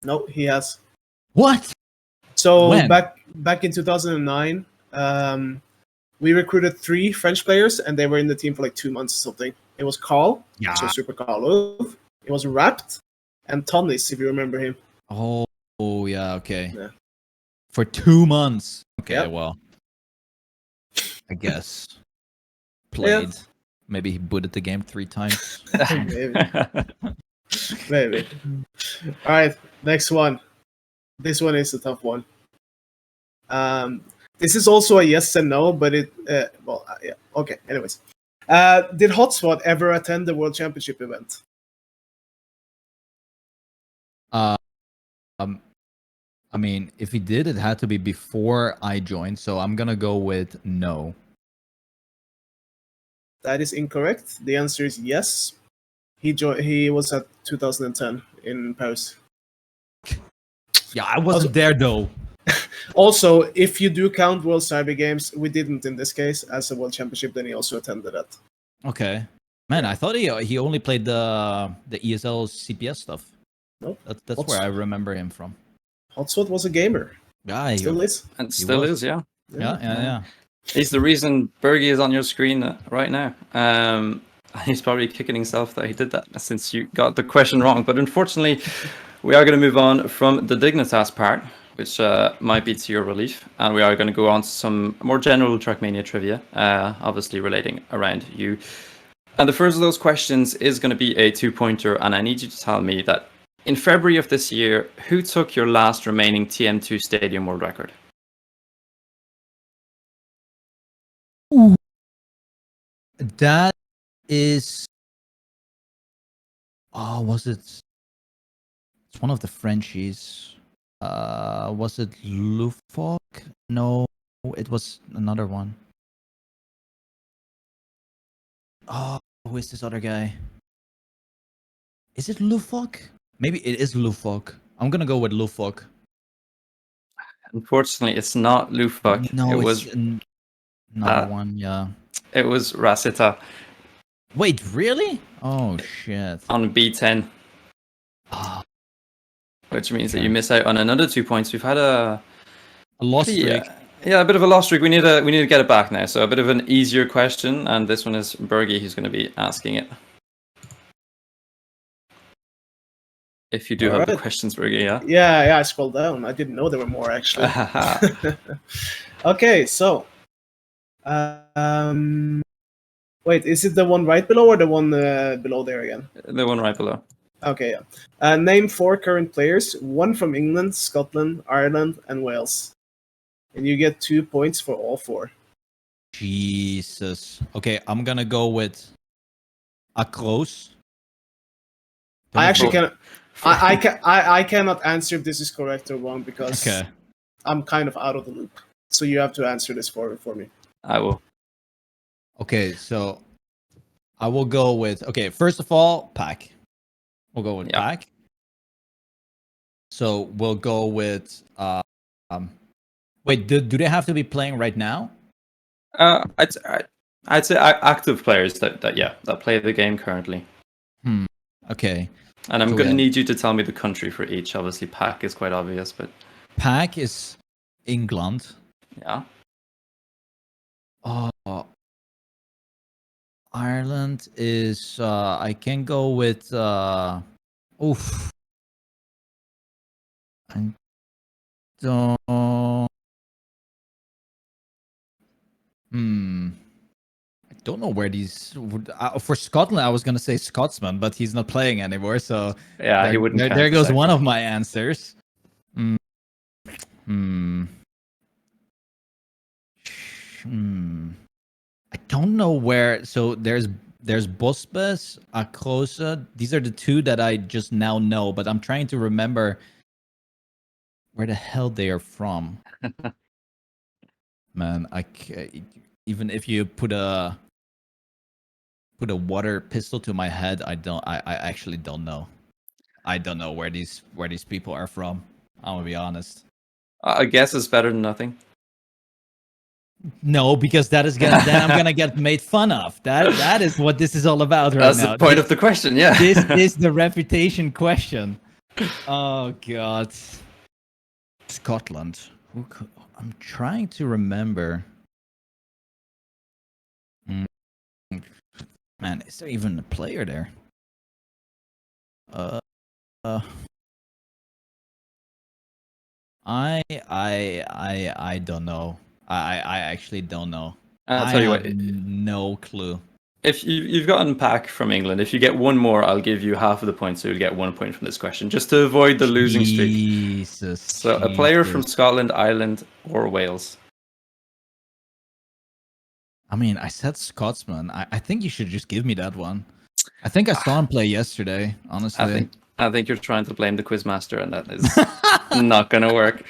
No, he has. What? So When? back in 2009, we recruited 3 French players, and they were in the team for like 2 months or something. It was Carl, so Super Karloof. It was Wrapped, and Tonnis, if you remember him. Oh, yeah, okay. Yeah. For 2 months. Okay, Yep. well. I guess. Played. Yeah. Maybe he booted the game 3 times. Maybe. All right, next one. This one is a tough one. This is also a yes and no, but it yeah. Okay. Anyways, did Hotspot ever attend the World Championship event? I mean, if he did, it had to be before I joined, so I'm gonna go with no. That is incorrect. The answer is yes. He was at 2010 in Paris. Yeah, I wasn't there though. Also, if you do count World Cyber Games, we didn't in this case as a World Championship. Then he also attended that. Okay, man, I thought he only played the ESL CPS stuff. Nope. That's where I remember him from. Hotspot was a gamer. Yeah, Still is. And still was. is, yeah. Yeah. He's the reason Bergie is on your screen right now. He's probably kicking himself that he did that since you got the question wrong. But unfortunately, we are going to move on from the Dignitas part, which might be to your relief. And we are going to go on to some more general Trackmania trivia, obviously relating around you. And the first of those questions is going to be a 2-pointer. And I need you to tell me that in February of this year, who took your last remaining TM2 Stadium world record? Ooh. That is. Oh, was it? It's one of the Frenchies. Was it Lufoc? No, it was another one. Oh, who is this other guy? Is it Lufoc? Maybe it is Lufoc. I'm gonna go with Lufoc. Unfortunately, it's not Lufoc. No, it it's was another one. Yeah. It was Rasita Wait, really? Oh shit. on B10, Ah, which means that you miss out on another 2 points. We've had a lost streak. yeah, a bit of a lost streak. We need to get it back now. So a bit of an easier question, and this one is Bergie who's going to be asking it. If you do have the Alright. questions, Bergie, yeah. Yeah, I scrolled down. I didn't know there were more actually. Okay, so wait, is it the one right below or the one below there again? The one right below. Okay, yeah. Name 4 current players, 1 from England, Scotland, Ireland, and Wales. And you get 2 points for all 4. Jesus. Okay, I'm gonna go with Akros. I actually For- cannot. I cannot answer if this is correct or wrong because Okay. I'm kind of out of the loop. So you have to answer this for me. I will. Okay, so I will go with. Okay, first of all, Pack. We'll go with Yeah. Pack. So we'll go with. Wait, do they have to be playing right now? I'd say active players that play the game currently. Okay. And I'm So going to yeah. need you to tell me the country for each. Obviously, Pack is quite obvious, but Pack is England. yeah. Oh, Ireland is. I can go with. Oof. I don't. I don't know where these. For Scotland, I was gonna say Scotsman, but he's not playing anymore. So Yeah, he wouldn't count there as goes active. one of my answers. I don't know where. So there's Bosbes, Akrosa. These are the 2 that I just now know, but I'm trying to remember where the hell they are from. Man, even if you put a water pistol to my head, I actually don't know. I don't know where these people are from. I'm gonna be honest. I guess it's better than nothing. No, because then I'm gonna get made fun of. That is what this is all about right That's now. the point of the question, yeah. This is the reputation question. Oh God, Scotland. I'm trying to remember. Man, is there even a player there? I don't know. I actually don't know. I'll tell you have what. No clue. If you've gotten Pack from England, if you get one more, I'll give you half of the points, so you'll get 1 point from this question, just to avoid the losing streak. Jesus. So a player from Scotland, Ireland, or Wales. I mean, I said Scotsman. I think you should just give me that one. I think I saw him play yesterday, honestly. I think you're trying to blame the quizmaster, and that is not gonna work.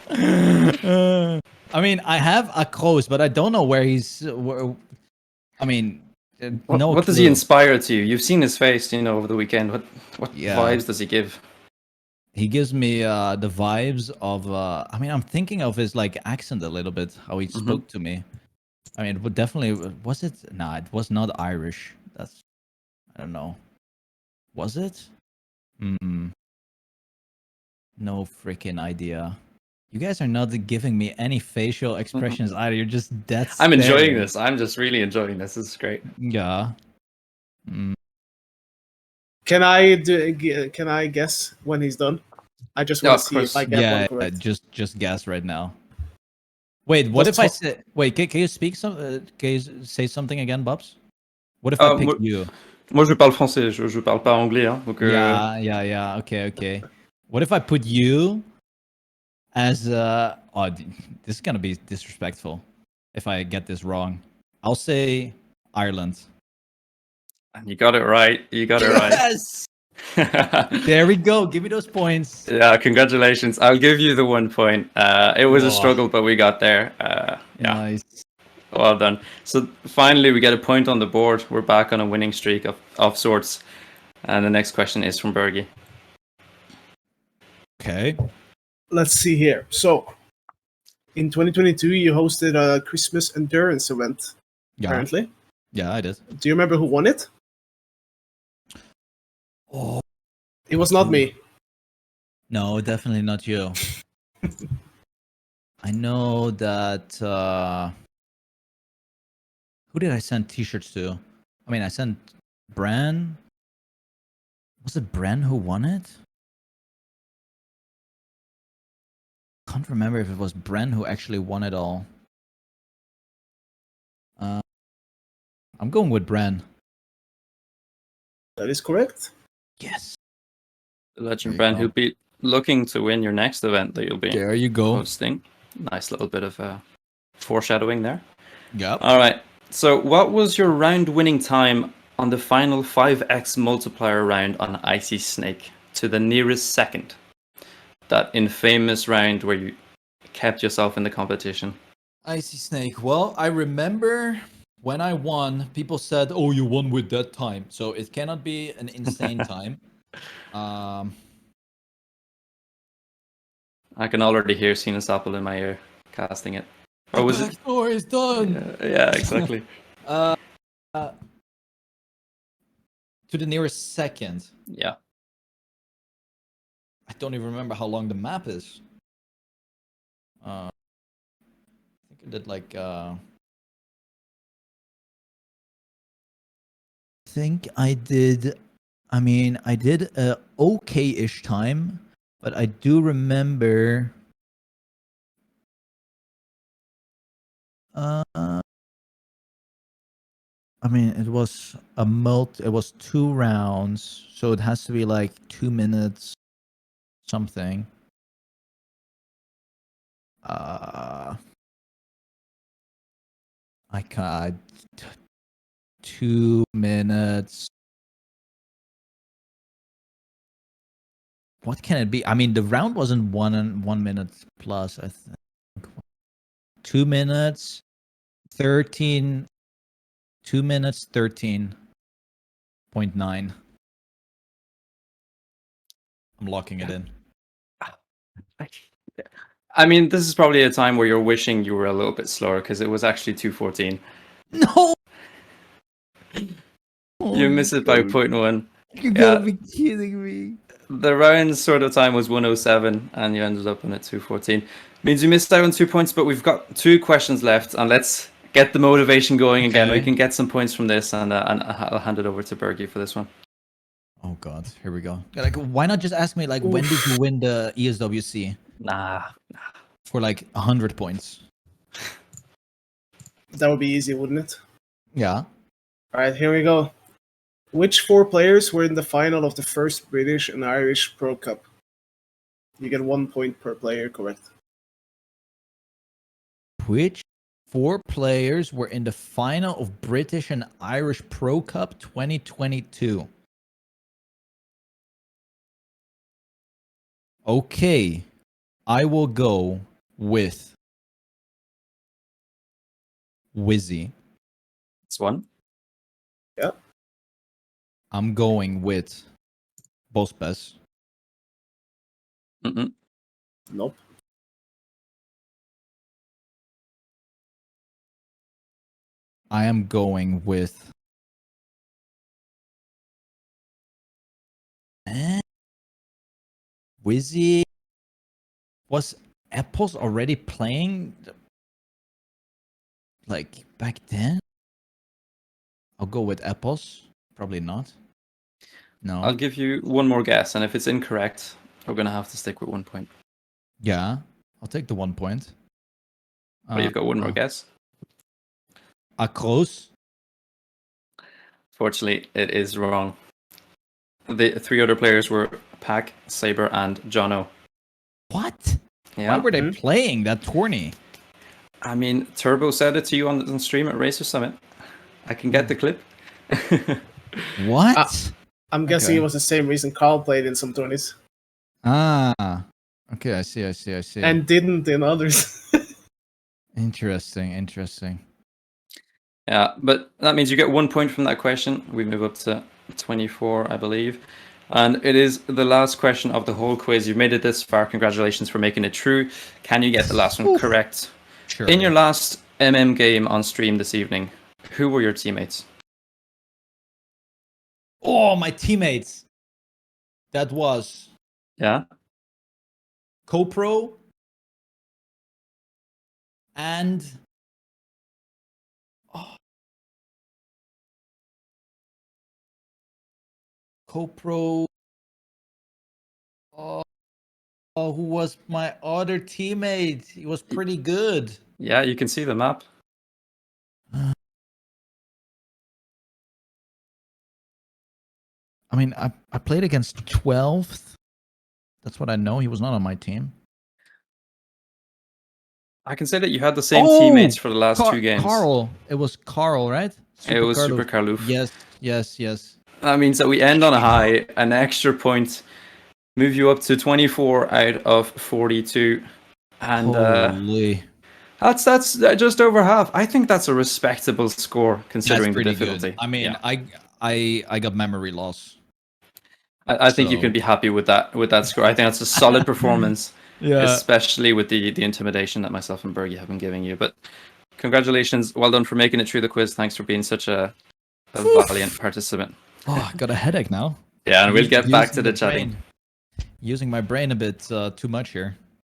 I mean, I have a close, but I don't know where he's. I mean, What does he inspire to you? You've seen his face, over the weekend. What vibes does he give? He gives me the vibes of. I mean, I'm thinking of his accent a little bit, how he spoke to me. I mean, it would definitely was it? Nah, it was not Irish. That's I don't know. Was it? No freaking idea. You guys are not giving me any facial expressions either. You're just dead. I'm enjoying this. I'm just really enjoying this. This is great. Yeah. Can I guess when he's done? I just want to see if I get one correct. Just guess right now. Wait, what if I say? Wait, can you speak some? Can you say something again, Babz? What if I pick you? Moi, je parle français. Je parle pas anglais. Hein, donc, Yeah. Okay. What if I put you as oh, this is gonna be disrespectful if I get this wrong. I'll say Ireland. You got it right. Yes. There we go. Give me those points. Yeah, congratulations. I'll give you the 1 point. It was a struggle, but we got there. Yeah. Nice. Well done. So finally, we get a point on the board. We're back on a winning streak of sorts. And the next question is from Bergie. Okay. Let's see here. So, in 2022, you hosted a Christmas endurance event. Yeah. Apparently. Yeah, I did. Do you remember who won it? Oh. It was not me. No, definitely not you. I know that. Who did I send T-shirts to? I mean, I sent Bran. Was it Bran who won it? Can't remember if it was Bren who actually won it all. I'm going with Bren. That is correct. Yes. The legend There you brand go. who'll be looking to win your next event that you'll be There you go. hosting. Nice little bit of foreshadowing there. Yep. All right. So, what was your round winning time on the final 5x multiplier round on Icy Snake to the nearest second? That infamous round where you kept yourself in the competition. Icy Snake. Well, I remember when I won, people said, "Oh, you won with that time." So it cannot be an insane time. I can already hear Sinus Apple in my ear casting it. Or was it? Backdoor is done. Yeah, exactly. To the nearest second. Yeah. I don't even remember how long the map is. I think I did like. I think I did. I mean, I did a okay-ish time, but I do remember. I mean, it was It was 2 rounds, so it has to be like 2 minutes, something. I can't. 2 minutes. What can it be? I mean, the round wasn't 1 minute plus. I think 2 minutes, 13. 2 minutes 13.9. I'm locking it in. I mean, this is probably a time where you're wishing you were a little bit slower because it was actually 2:14. No. You miss it by 0.1. You Yeah. gotta be kidding me. The round sort of time was 1:07, and you ended up on it 2:14. Means you missed out on 2 points, but we've got 2 questions left, and let's get the motivation going again. We Okay. can get some points from this, and I'll hand it over to Bergie for this one. Oh god, here we go. Like, why not just ask me like when did you win the ESWC Nah. for like 100 points? That would be easy, wouldn't it? Yeah. All right, here we go. Which 4 players were in the final of the first British and Irish Pro Cup? You get 1 point per player, correct? Which 4 players were in the final of British and Irish Pro Cup 2022? Okay, I will go with Wizzy. It's one. Yep. I'm going with Babz. Mm-mm. Nope. I am going with Wizzy. Was Apples already playing like back then? I'll go with Apples. Probably not. No. I'll give you one more guess, and if it's incorrect, we're gonna have to stick with 1 point. Yeah, I'll take the 1 point. But you've got one more guess. Close. Fortunately, it is wrong. The 3 other players were Pac, Saber, and Jono. What? Yeah. Why were they playing that tourney? I mean, Turbo said it to you on stream at Racer Summit. I can get the clip. What? I'm guessing it was the same reason Carl played in some tourneys. Okay, I see. And didn't in others. Interesting. Yeah, but that means you get 1 point from that question. We move up to 24, I believe. And it is the last question of the whole quiz. You've made it this far. Congratulations for making it true. Can you get the last one correct? Sure. In your last game on stream this evening, who were your teammates? Oh, my teammates. That was Yeah. CoPro and CoPro. Oh, who was my other teammate? He was pretty good. Yeah, you can see the map. I mean, I played against 12th. That's what I know. He was not on my team. I can say that you had the same teammates for the last 2 games. Carl. It was Carl, right? It was Super Carloof. Yes. That means that we end on a high. An extra point, move you up to 24 out of 42, and Holy. that's just over half. I think that's a respectable score considering the That's pretty difficulty. good. I mean, Yeah. I got memory loss. I think you can be happy with that score. I think that's a solid performance, especially with the intimidation that myself and Bergie have been giving you. But congratulations, well done for making it through the quiz. Thanks for being such a valiant participant. Oh, I got a headache now. Yeah, and we'll get back to the chatting. Using my brain a bit too much here.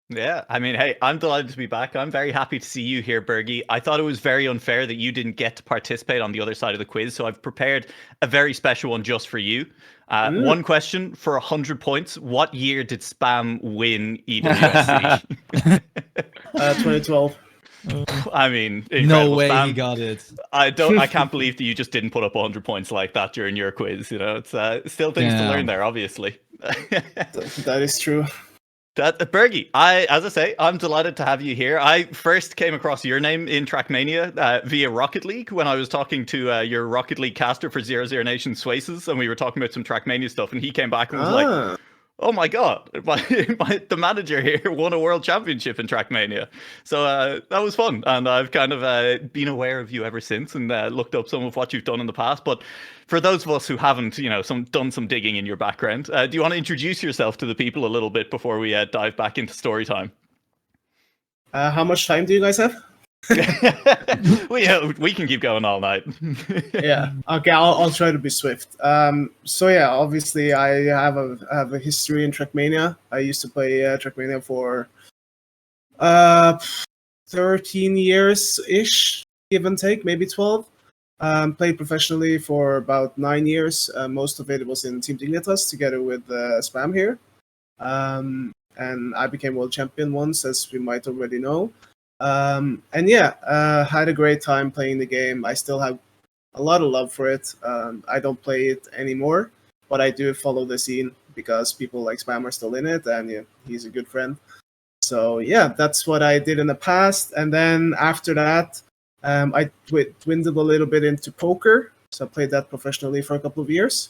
Yeah, I mean, hey, I'm delighted to be back. I'm very happy to see you here, Bergie. I thought it was very unfair that you didn't get to participate on the other side of the quiz, so I've prepared a very special one just for you. One question for 100 points. What year did Spam win EWSC? 2012. I mean, No way Spam. he got it. I can't believe that you just didn't put up 100 points like that during your quiz. You know, it's still things to learn there, obviously. That is true. Bergie, as I say, I'm delighted to have you here. I first came across your name in Trackmania via Rocket League when I was talking to your Rocket League caster for 00 Nation Swaces, and we were talking about some Trackmania stuff, and he came back and was like, oh my god, the manager here won a world championship in Trackmania. So that was fun, and I've kind of been aware of you ever since and looked up some of what you've done in the past. But for those of us who haven't, done some digging in your background, do you want to introduce yourself to the people a little bit before we dive back into story time? How much time do you guys have? We can keep going all night. Yeah. Okay. I'll try to be swift. So yeah, obviously I have a history in Trackmania. I used to play Trackmania for 13 years ish, give and take, maybe 12. Played professionally for about 9 years. Most of it was in Team Dignitas together with Spam here. And I became world champion once, as we might already know. And yeah, had a great time playing the game. I still have a lot of love for it. I don't play it anymore, but I do follow the scene because people like Spam are still in it, and yeah, he's a good friend. So yeah, that's what I did in the past. And then after that, I dwindled a little bit into poker. So I played that professionally for a couple of years.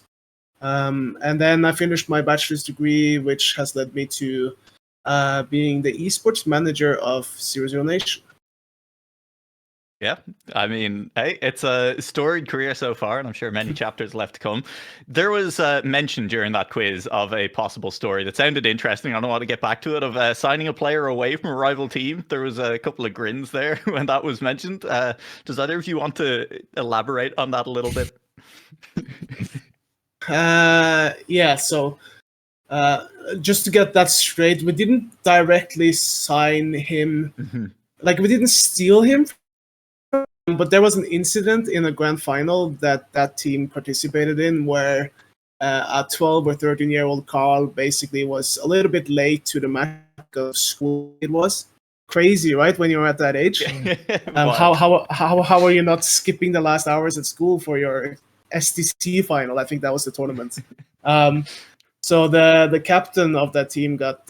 And then I finished my bachelor's degree, which has led me to being the esports manager of 00 Nation. Yeah, I mean, hey, it's a storied career so far, and I'm sure many chapters left to come. There was mention during that quiz of a possible story that sounded interesting. I don't want to get back to it, of signing a player away from a rival team. There was a couple of grins there when that was mentioned. Does either of you want to elaborate on that a little bit? Yeah, so just to get that straight, we didn't directly sign him. Like, we didn't steal him, but there was an incident in a grand final that team participated in where a 12 or 13-year-old Carl basically was a little bit late to the match of school. It was crazy, right? When you're at that age, how are you not skipping the last hours at school for your STC final? I think that was the tournament. So the captain of that team got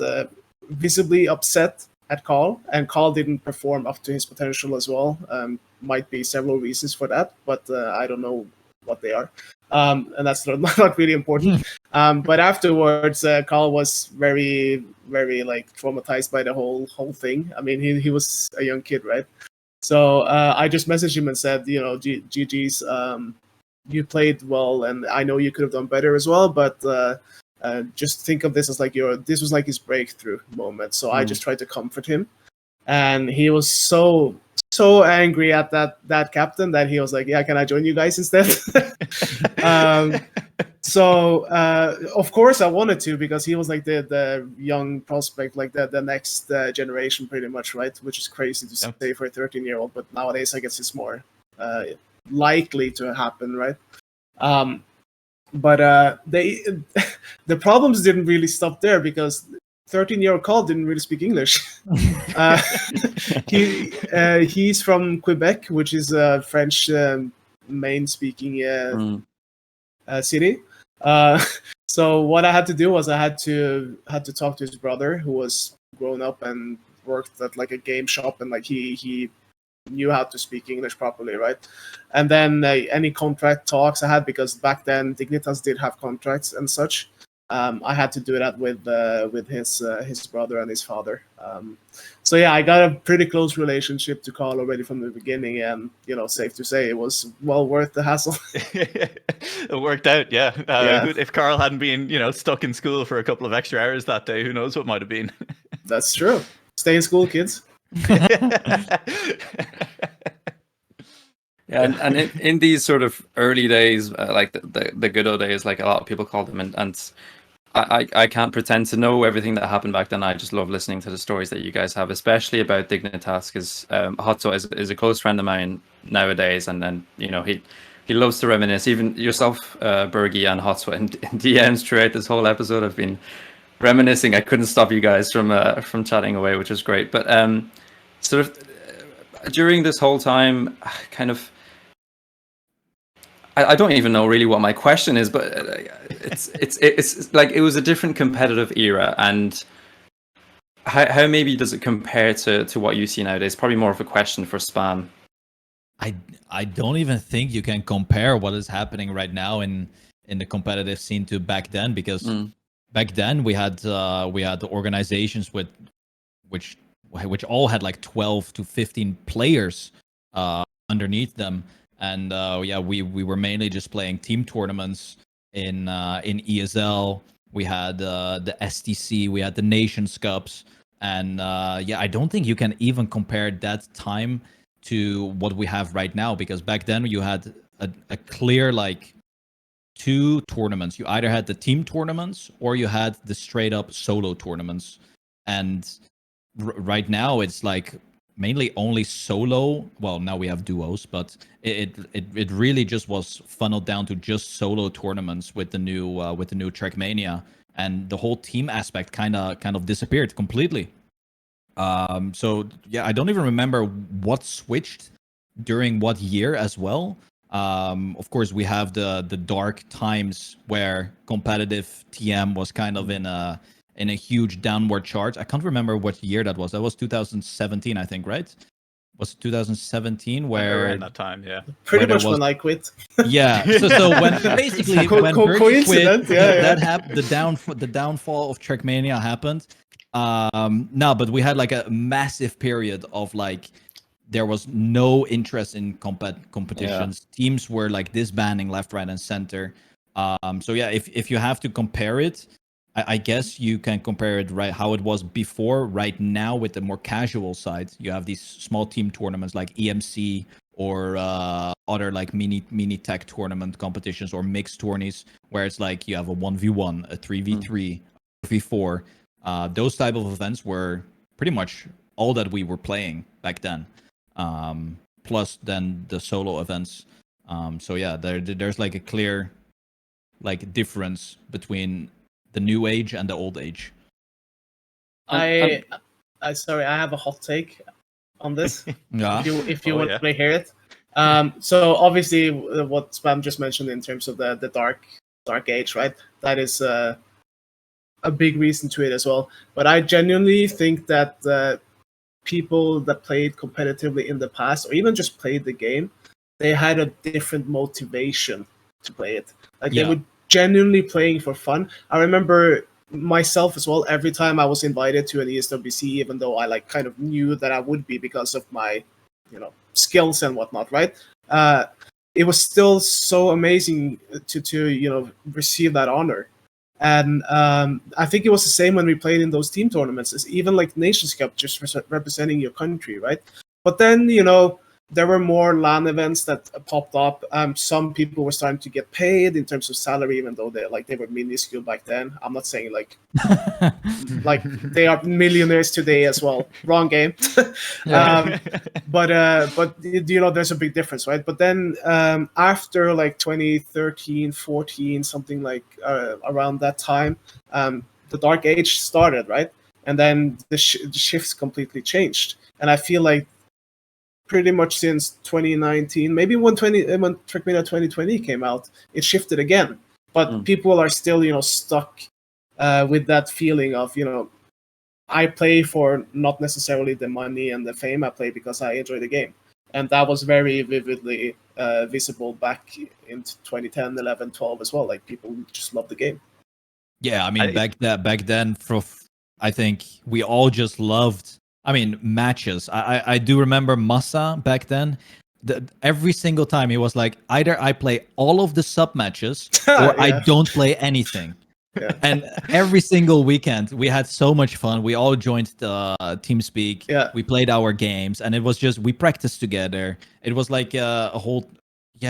visibly upset at Carl, and Carl didn't perform up to his potential as well. Might be several reasons for that, but I don't know what they are, and that's not really important. But afterwards, Carl was very, very like traumatized by the whole thing. I mean, he was a young kid, right? So I just messaged him and said, GG's, you played well, and I know you could have done better as well, but just think of this as like this was like his breakthrough moment. So I just tried to comfort him, and he was so angry at that captain that he was like, yeah, can I join you guys instead? So of course I wanted to, because he was like the young prospect, like the next generation pretty much, right? Which is crazy to say for a 13-year-old, but nowadays I guess it's more likely to happen, right? But the problems didn't really stop there, because 13-year-old Carl didn't really speak English. He's from Quebec, which is a French main-speaking city. So what I had to do was I had to talk to his brother, who was grown up and worked at like a game shop, and like he knew how to speak English properly, right? And then any contract talks I had, because back then Dignitas did have contracts and such. I had to do that with his brother and his father. So yeah, I got a pretty close relationship to Carl already from the beginning, and safe to say it was well worth the hassle. It worked out, yeah. If Carl hadn't been, stuck in school for a couple of extra hours that day, who knows what might have been. That's true. Stay in school, kids. Yeah, and in these sort of early days, like the good old days, like a lot of people call them, and I can't pretend to know everything that happened back then. I just love listening to the stories that you guys have, especially about Dignitas, because Hotso is a close friend of mine nowadays, and then he loves to reminisce. Even yourself, Bergie, and Hotso in DMs throughout this whole episode have been reminiscing. I couldn't stop you guys from chatting away, which was great. But sort of during this whole time, kind of. I don't even know really what my question is, but it's like it was a different competitive era, and how maybe does it compare to what you see nowadays? Probably more of a question for Spam. I don't even think you can compare what is happening right now in the competitive scene to back then, because back then we had the organizations which all had like 12 to 15 players underneath them. And we were mainly just playing team tournaments in ESL. We had the STC, we had the Nations Cups, and I don't think you can even compare that time to what we have right now, because back then you had a clear like two tournaments. You either had the team tournaments or you had the straight up solo tournaments, and right now it's like mainly only solo. Well, now we have duos, but it really just was funneled down to just solo tournaments with the new Trackmania, and the whole team aspect kind of disappeared completely. So yeah, I don't even remember what switched during what year as well. Of course, we have the dark times where competitive TM was kind of in a huge downward chart. I can't remember what year that was. That was 2017, I think, right? Was it 2017 where around that time? Yeah, pretty much when I quit. Yeah, so when basically when Bergie quit, that happened. The downfall of Trackmania happened. No, but we had like a massive period of like there was no interest in competitions. Yeah. Teams were like disbanding left, right, and center. So yeah, if you have to compare it, I guess you can compare it right how it was before. Right now, with the more casual side, you have these small team tournaments like EMC or other like mini tech tournament competitions or mixed tourneys, where it's like you have a 1v1, a 3v3, 4v4. Those type of events were pretty much all that we were playing back then. Plus then the solo events. So yeah, there's like a clear like difference between the new age and the old age. I sorry, I have a hot take on this. Yeah. If you want to hear it. So obviously what Spam just mentioned in terms of the dark age, right? That is a big reason to it as well. But I genuinely think that people that played competitively in the past, or even just played the game, they had a different motivation to play it. Like they were genuinely playing for fun. I remember myself as well, every time I was invited to an ESWC, even though I like kind of knew that I would be because of my skills and whatnot, right? It was still so amazing to receive that honor. And I think it was the same when we played in those team tournaments. It's even like Nations Cup, just representing your country, right? But then there were more LAN events that popped up. Some people were starting to get paid in terms of salary, even though they were minuscule back then. I'm not saying like they are millionaires today as well. Wrong game. But there's a big difference, right? But then after like 2013, 14, something like around that time, the Dark Age started, right? And then the shifts completely changed. And I feel like pretty much since 2019, maybe when Trackmania 2020 came out, it shifted again. But people are still, stuck with that feeling of, I play for not necessarily the money and the fame. I play because I enjoy the game. And that was very vividly visible back in 2010, 11, 12 as well. Like, people just love the game. Yeah, I mean, back then, I think we all just loved, matches. I do remember Massa back then. Every single time he was like, either I play all of the sub matches or I don't play anything. Yeah. And every single weekend we had so much fun. We all joined the TeamSpeak. Yeah. We played our games, and it was just, we practiced together. It was like a whole,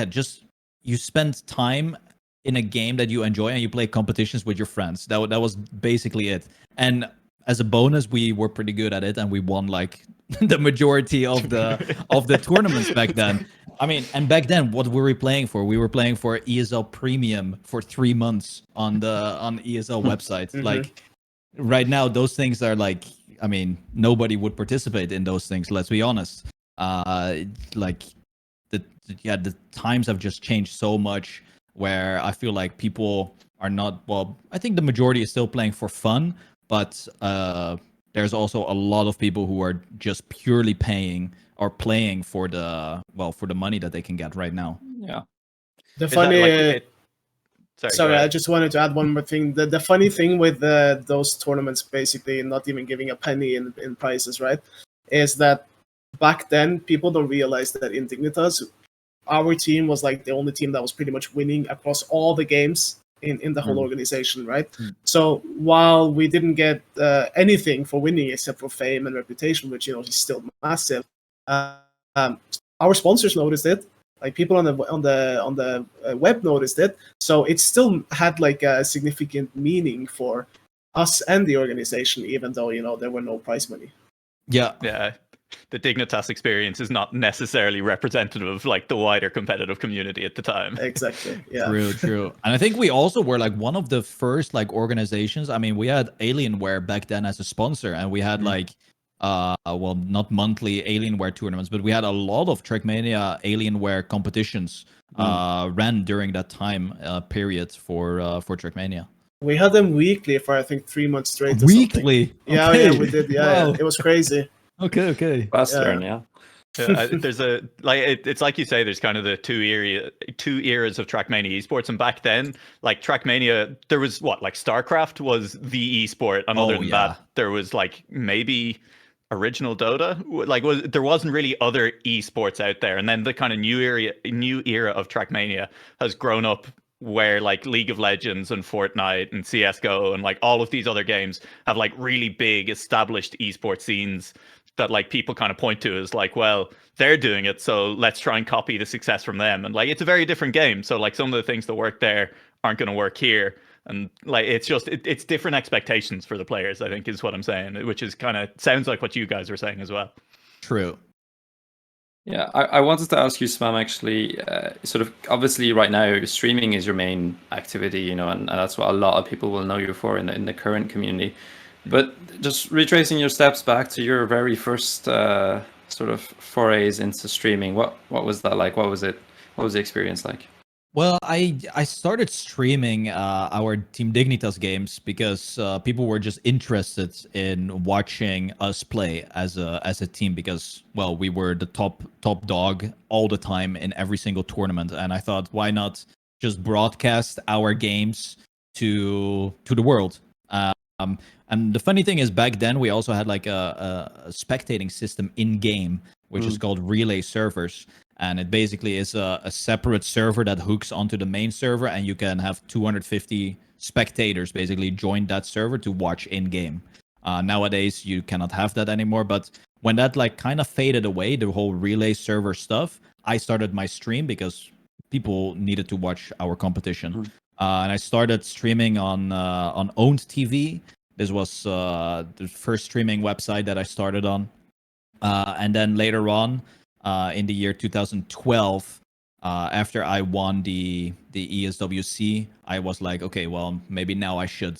just you spend time in a game that you enjoy and you play competitions with your friends. That was basically it. And as a bonus, we were pretty good at it, and we won like the majority of the tournaments back then. And back then, what were we playing for? We were playing for ESL Premium for 3 months on ESL website. Mm-hmm. Like, right now, those things are like, nobody would participate in those things. Let's be honest. The times have just changed so much, where I feel like people are not. Well, I think the majority is still playing for fun, but there's also a lot of people who are just purely paying or playing for the money that they can get right now. Yeah. The funny. Sorry, I just wanted to add one more thing. The funny thing with those tournaments, basically not even giving a penny in prizes, right, is that back then people don't realize that in Dignitas, our team was like the only team that was pretty much winning across all the games in the whole organization, right? So while we didn't get anything for winning except for fame and reputation, which is still massive, our sponsors noticed it. Like, people on the web noticed it. So it still had like a significant meaning for us and the organization, even though there were no prize money. Yeah. The Dignitas experience is not necessarily representative of like the wider competitive community at the time. Exactly. Yeah. True. And I think we also were like one of the first like organizations. We had Alienware back then as a sponsor, and we had like not monthly Alienware tournaments, but we had a lot of Trackmania Alienware competitions ran during that time period for Trackmania. We had them weekly for I think 3 months straight. Weekly? Yeah, okay. Yeah, we did. Yeah, it was crazy. Okay. Western, yeah. There's it's like you say, there's kind of the two eras of Trackmania esports, and back then, like Trackmania, there was like StarCraft was the esport, and other than that, there was like maybe original Dota. Like, there wasn't really other esports out there, and then the kind of new era of Trackmania has grown up, where like League of Legends and Fortnite and CS:GO and like all of these other games have like really big established esports scenes that like people kind of point to as like, well, they're doing it, so let's try and copy the success from them. And like, it's a very different game, so like some of the things that work there aren't going to work here, and like it's just it's different expectations for the players, I think, is what I'm saying, which is kind of sounds like what you guys are saying as well. True. Yeah, I wanted to ask you, Spam, actually, sort of, obviously right now streaming is your main activity, and that's what a lot of people will know you for in the current community. But just retracing your steps back to your very first sort of forays into streaming, what was that like? What was it? What was the experience like? Well, I started streaming our Team Dignitas games because people were just interested in watching us play as a team, because, well, we were the top dog all the time in every single tournament, and I thought, why not just broadcast our games to the world? And the funny thing is, back then we also had like a spectating system in game, which is called relay servers. And it basically is a separate server that hooks onto the main server, and you can have 250 spectators basically join that server to watch in game. Nowadays you cannot have that anymore, but when that like kind of faded away, the whole relay server stuff, I started my stream because people needed to watch our competition. And I started streaming on Owned TV. This was the first streaming website that I started on. And then later on, in the year 2012, after I won the ESWC, I was like, okay, well, maybe now I should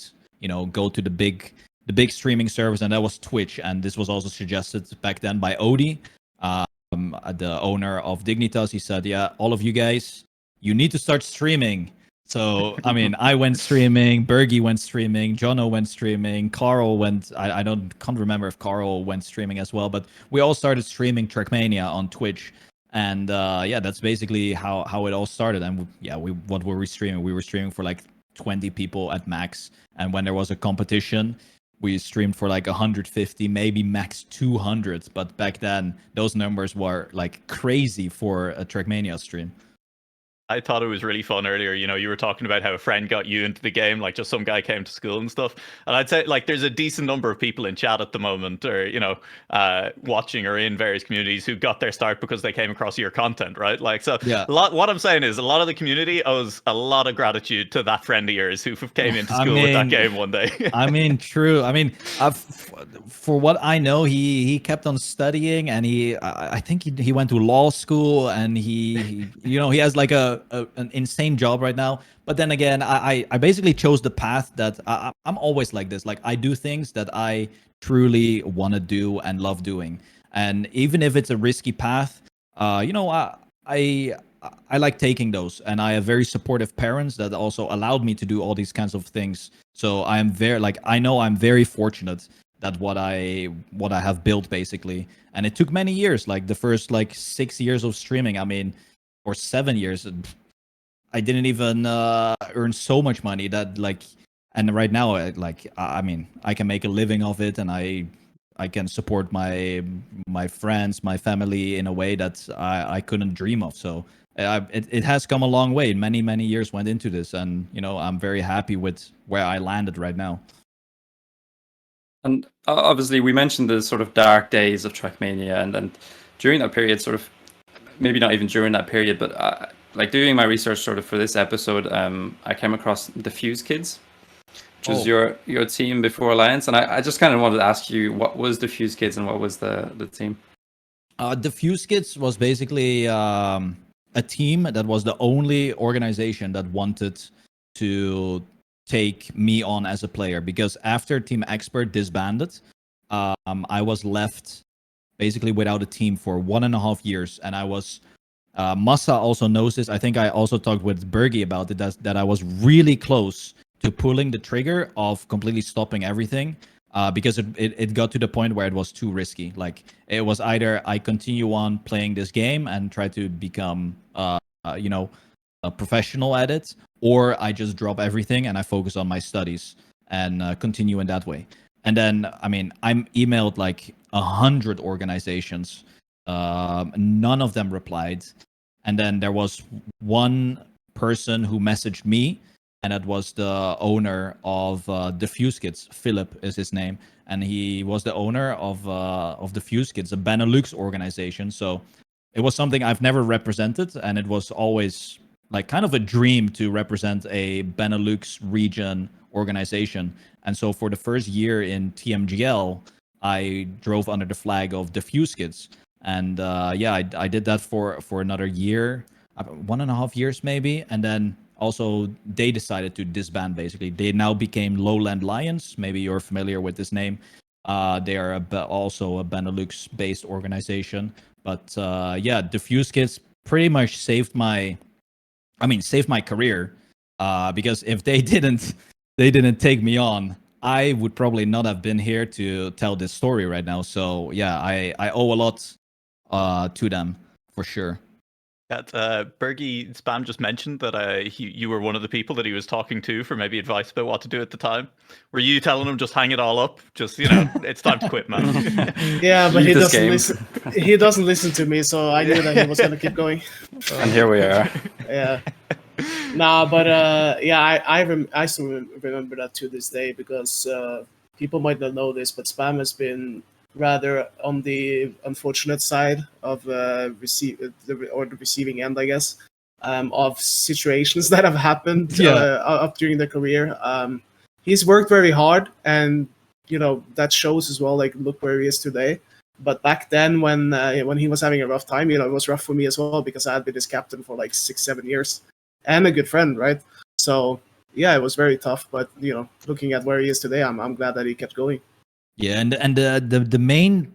go to the big streaming service, and that was Twitch. And this was also suggested back then by Odie, the owner of Dignitas. He said, "Yeah, all of you guys, you need to start streaming." So I mean, I went streaming, Bergie went streaming, Jono went streaming, Carl went. I can't remember if Carl went streaming as well, but we all started streaming Trackmania on Twitch. And that's basically how it all started. And what were we streaming? We were streaming for like 20 people at max. And when there was a competition, we streamed for like 150, maybe max 200. But back then, those numbers were like crazy for a Trackmania stream. I thought it was really fun earlier. You were talking about how a friend got you into the game, like just some guy came to school and stuff. And I'd say like there's a decent number of people in chat at the moment, or watching or in various communities who got their start because they came across your content, right? Like, so what I'm saying is a lot of the community owes a lot of gratitude to that friend of yours who came into school with that game one day. I mean, true. I mean, for what I know, he kept on studying, and I think he went to law school, and he has like an insane job right now. But then again, I basically chose the path that I'm always like this. Like, I do things that I truly want to do and love doing, and even if it's a risky path, I like taking those. And I have very supportive parents that also allowed me to do all these kinds of things. So I am I know I'm very fortunate that what I have built, basically. And it took many years, like the first 6 years of streaming, I mean, or 7 years, I didn't even earn so much money that and right now, I mean, I can make a living of it, and I can support my friends, my family in a way that I couldn't dream of. So it has come a long way. Many years went into this, and I'm very happy with where I landed right now. And obviously, we mentioned the sort of dark days of Trackmania, and during that period, sort of, maybe not even during that period, but like doing my research sort of for this episode, I came across the Fuse Kids, which was your team before Alliance. And I just kind of wanted to ask you, what was the Fuse Kids and what was the team? The Fuse Kids was basically a team that was the only organization that wanted to take me on as a player, because after Team Expert disbanded, I was left basically without a team for 1.5 years, and I was Massa also knows this. I think I also talked with Bergie about it, that I was really close to pulling the trigger of completely stopping everything, because it got to the point where it was too risky. Like, it was either I continue on playing this game and try to become a professional at it, or I just drop everything and I focus on my studies and continue in that way. And then, I mean, I'm emailed like 100 organizations. None of them replied. And then there was one person who messaged me, and that was the owner of the Fuse Kids. Philip is his name, and he was the owner of the Fuse Kids, a Benelux organization. So it was something I've never represented, and it was always like kind of a dream to represent a Benelux region organization. And so for the first year in TMGL, I drove under the flag of the Fuse Kids. And I did that for another year, 1.5 years maybe. And then also they decided to disband, basically. They now became Lowland Lions. Maybe you're familiar with this name. They are also a Benelux-based organization. But the Fuse Kids pretty much saved my career. Because if they didn't take me on, I would probably not have been here to tell this story right now. So yeah, I owe a lot to them for sure. Bergie Spam just mentioned that you were one of the people that he was talking to for maybe advice about what to do at the time. Were you telling him just hang it all up? Just, it's time to quit, man. Yeah, but he doesn't listen. He doesn't listen to me, so I knew that he was gonna keep going. And here we are. Yeah. Nah, but I still remember that to this day, because people might not know this, but Spam has been rather on the unfortunate side of the receiving end, I guess, of situations that have happened up during their career. He's worked very hard, and that shows as well. Like, look where he is today. But back then, when he was having a rough time, it was rough for me as well, because I had been his captain for like 6-7 years and a good friend, right? So yeah, it was very tough. But looking at where he is today, I'm glad that he kept going. Yeah, and the main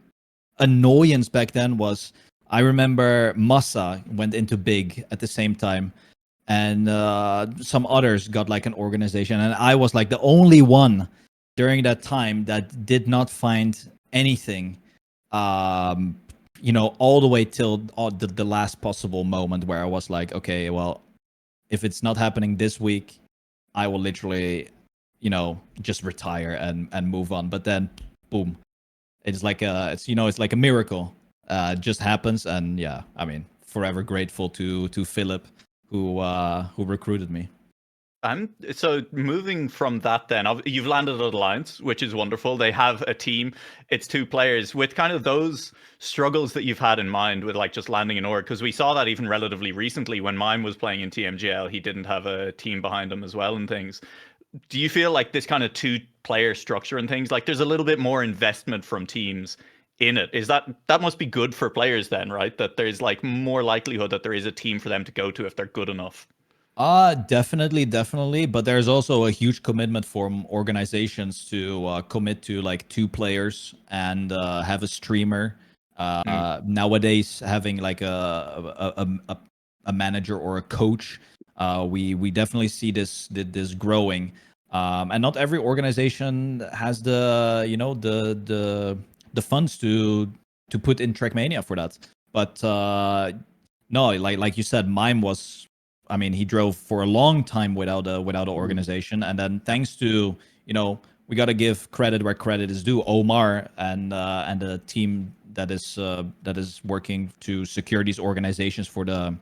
annoyance back then was, I remember Massa went into big at the same time, and some others got like an organization, and I was like the only one during that time that did not find anything, all the way till the last possible moment where I was like, okay, well, if it's not happening this week, I will literally, just retire and move on. But then, boom, it's like it's like a miracle. It just happens, and yeah, I mean, forever grateful to Philip who recruited me. So moving from that, then you've landed at Alliance, which is wonderful. They have a team. It's 2 players. With kind of those struggles that you've had in mind with like just landing an org, because we saw that even relatively recently when Mime was playing in TMGL, he didn't have a team behind him as well and things. Do you feel like this kind of 2-player structure and things, like there's a little bit more investment from teams in it? Is that must be good for players then, right? That there's like more likelihood that there is a team for them to go to if they're good enough. Definitely. But there's also a huge commitment from organizations to commit to like 2 players and have a streamer. Nowadays, having like a manager or a coach, we definitely see this growing. And not every organization has the the funds to put in Trackmania for that. But no, like you said, Mime was. I mean, he drove for a long time without an organization, and then thanks to we got to give credit where credit is due. Omar and the team that is working to secure these organizations for the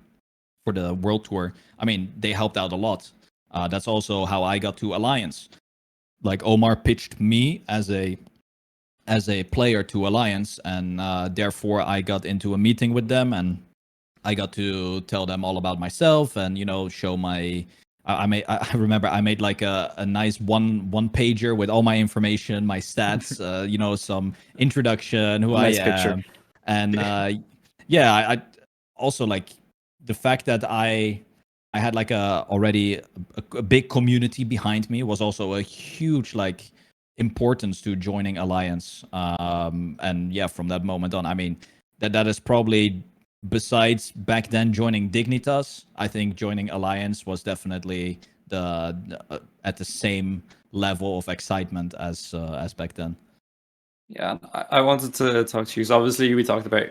World Tour. I mean, they helped out a lot. That's also how I got to Alliance. Like Omar pitched me as a player to Alliance, and therefore I got into a meeting with them and I got to tell them all about myself and show my. I remember I made like a nice one pager with all my information, my stats, some introduction, who Nice I picture. am, and yeah, I also like the fact that I had like already a big community behind me was also a huge like importance to joining Alliance. And yeah, from that moment on, I mean that is probably. Besides back then joining Dignitas, I think joining Alliance was definitely at the same level of excitement as back then. Yeah, I wanted to talk to you. So obviously, we talked about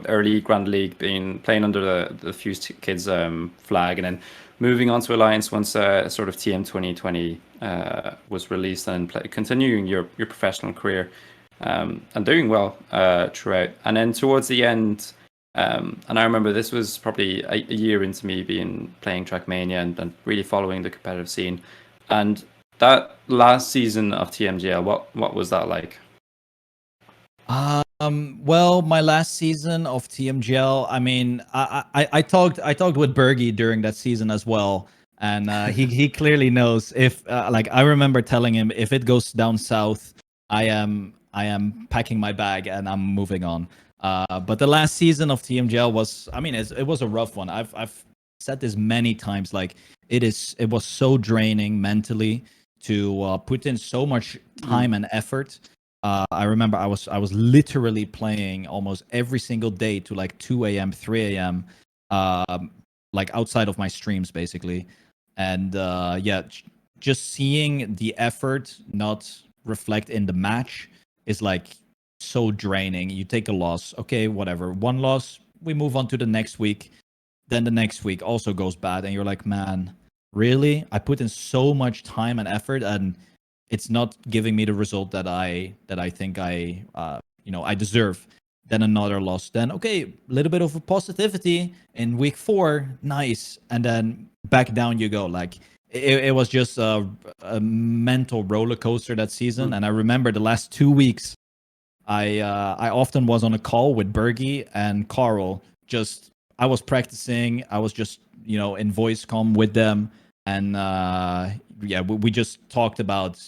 early Grand League playing under the Fuse Kids flag, and then moving on to Alliance once sort of TM 2020 was released, and continuing your professional career and doing well throughout. And then towards the end. And I remember this was probably a year into me playing Trackmania and really following the competitive scene. And that last season of TMGL, what was that like? Well, my last season of TMGL, I mean, I talked with Bergie during that season as well, and he clearly knows if like I remember telling him if it goes down south, I am packing my bag and I'm moving on. But the last season of TMGL was, I mean, it was a rough one. I've said this many times. Like it was so draining mentally to put in so much time and effort. I remember I was literally playing almost every single day to like 2 a.m., 3 a.m., like outside of my streams basically. And yeah, just seeing the effort not reflect in the match is like so draining. You take a loss, okay, whatever, one loss, we move on to the next week, then the next week also goes bad, and you're like, man, really, I put in so much time and effort and it's not giving me the result that I think I deserve. Then another loss, then okay, a little bit of a positivity in week 4, nice, and then back down you go. Like it was just a mental roller coaster that season. And I remember the last 2 weeks I often was on a call with Bergie and Carl. Just I was practicing. I was just in voice comm with them, and yeah, we just talked about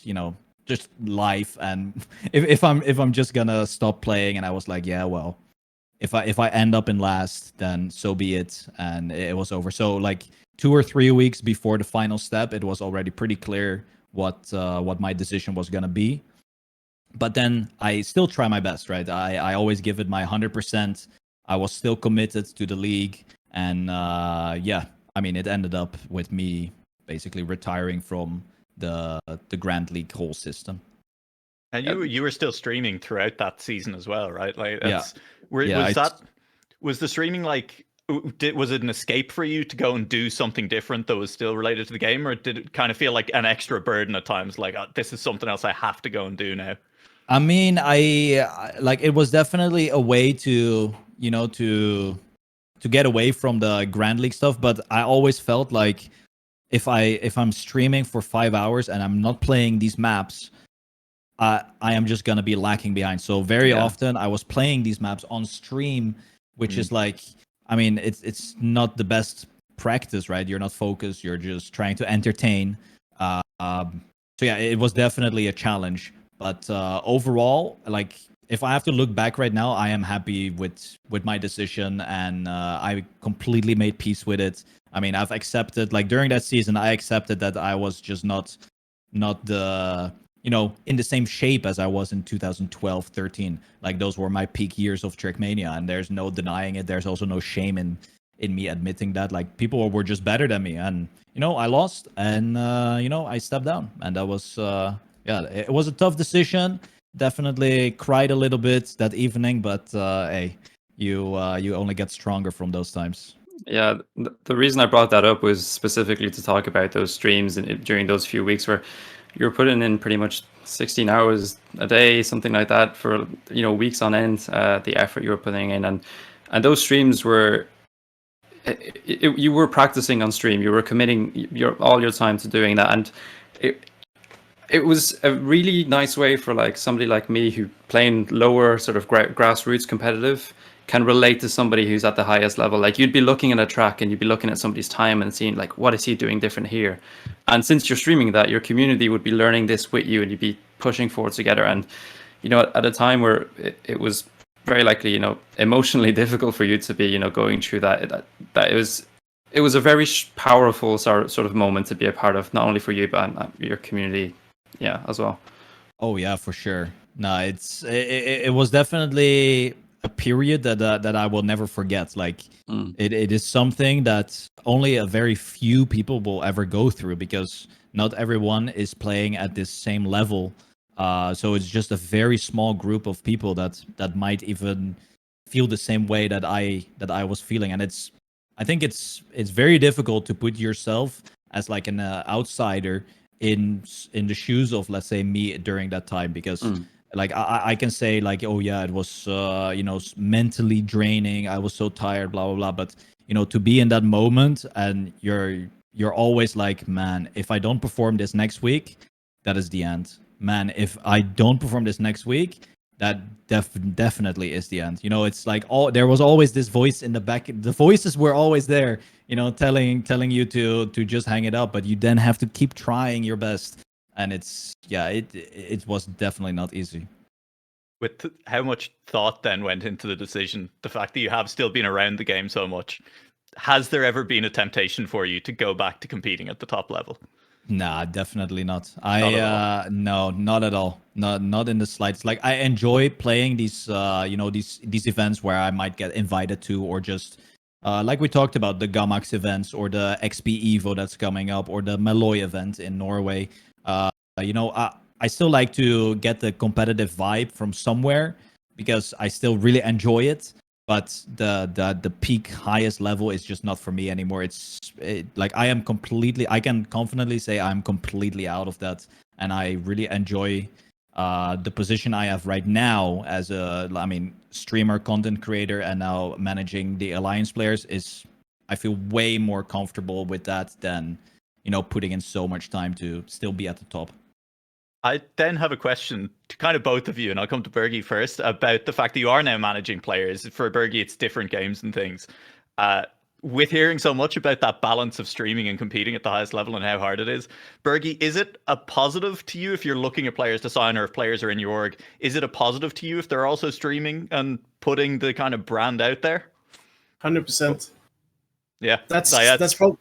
just life and if I'm just gonna stop playing. And I was like, yeah, well, if I end up in last, then so be it, and it was over. So like 2 or 3 weeks before the final step, it was already pretty clear what my decision was gonna be. But then I still try my best, right? I always give it my 100%. I was still committed to the league, and yeah, I mean, it ended up with me basically retiring from the Grand League whole system. And you were still streaming throughout that season as well, right? Like Yeah. that's Yeah, was the streaming like was it an escape for you to go and do something different that was still related to the game, or did it kind of feel like an extra burden at times? Like this is something else I have to go and do now. I mean, like it was definitely a way to, to get away from the Grand League stuff, but I always felt like if I'm streaming for 5 hours and I'm not playing these maps, I am just gonna be lacking behind. So very often I was playing these maps on stream, which is like, I mean, it's not the best practice, right? You're not focused. You're just trying to entertain. So yeah, it was definitely a challenge. But overall, like if I have to look back right now, I am happy with my decision, and I completely made peace with it. I mean, I've accepted, like during that season, I accepted that I was just not the in the same shape as I was in 2012, 13. Like those were my peak years of Trackmania, and there's no denying it. There's also no shame in me admitting that. Like people were just better than me, and I lost, and I stepped down, and that was yeah, it was a tough decision. Definitely cried a little bit that evening, but hey, you only get stronger from those times. Yeah, the reason I brought that up was specifically to talk about those streams and during those few weeks where you're putting in pretty much 16 hours a day, something like that, for weeks on end. The effort you were putting in, and those streams were you were practicing on stream. You were committing all your time to doing that, and it was a really nice way for like somebody like me who playing lower sort of grassroots competitive can relate to somebody who's at the highest level. Like you'd be looking at a track and you'd be looking at somebody's time and seeing like, what is he doing different here? And since you're streaming that, your community would be learning this with you and you'd be pushing forward together. And, at a time where it was very likely, emotionally difficult for you to be, going through that it was a very powerful sort of moment to be a part of, not only for you, but your community. Yeah, as well. Oh yeah, for sure. No, it was definitely a period that I will never forget. Like it is something that only a very few people will ever go through, because not everyone is playing at this same level. So it's just a very small group of people that might even feel the same way that I was feeling, and I think it's very difficult to put yourself as like an outsider in the shoes of, let's say, me during that time, because like I can say like, oh yeah, it was mentally draining, I was so tired, blah blah blah, but to be in that moment and you're always like, man, if I don't perform this next week, that is the end. Man, if I don't perform this next week, that definitely is the end. It's like there was always this voice in the back. The voices were always there, telling you to just hang it up, but you then have to keep trying your best. And it was definitely not easy. With how much thought then went into the decision, the fact that you have still been around the game so much, has there ever been a temptation for you to go back to competing at the top level? Nah, definitely not. No, not at all. Not in the slightest. Like I enjoy playing these these events where I might get invited to, or just like we talked about, the Gamax events or the XP Evo that's coming up, or the Malloy event in Norway. I still like to get the competitive vibe from somewhere, because I still really enjoy it. But the peak highest level is just not for me anymore. Like I can confidently say I'm completely out of that, and I really enjoy the position I have right now as streamer, content creator, and now managing the alliance players. I feel way more comfortable with that than putting in so much time to still be at the top. I then have a question to kind of both of you, and I'll come to Bergie first, about the fact that you are now managing players. For Bergie, it's different games and things. with hearing so much about that balance of streaming and competing at the highest level and how hard it is, Bergie, is it a positive to you if you're looking at players to sign or if players are in your org? Is it a positive to you if they're also streaming and putting the kind of brand out there? 100%. Yeah, that's probably.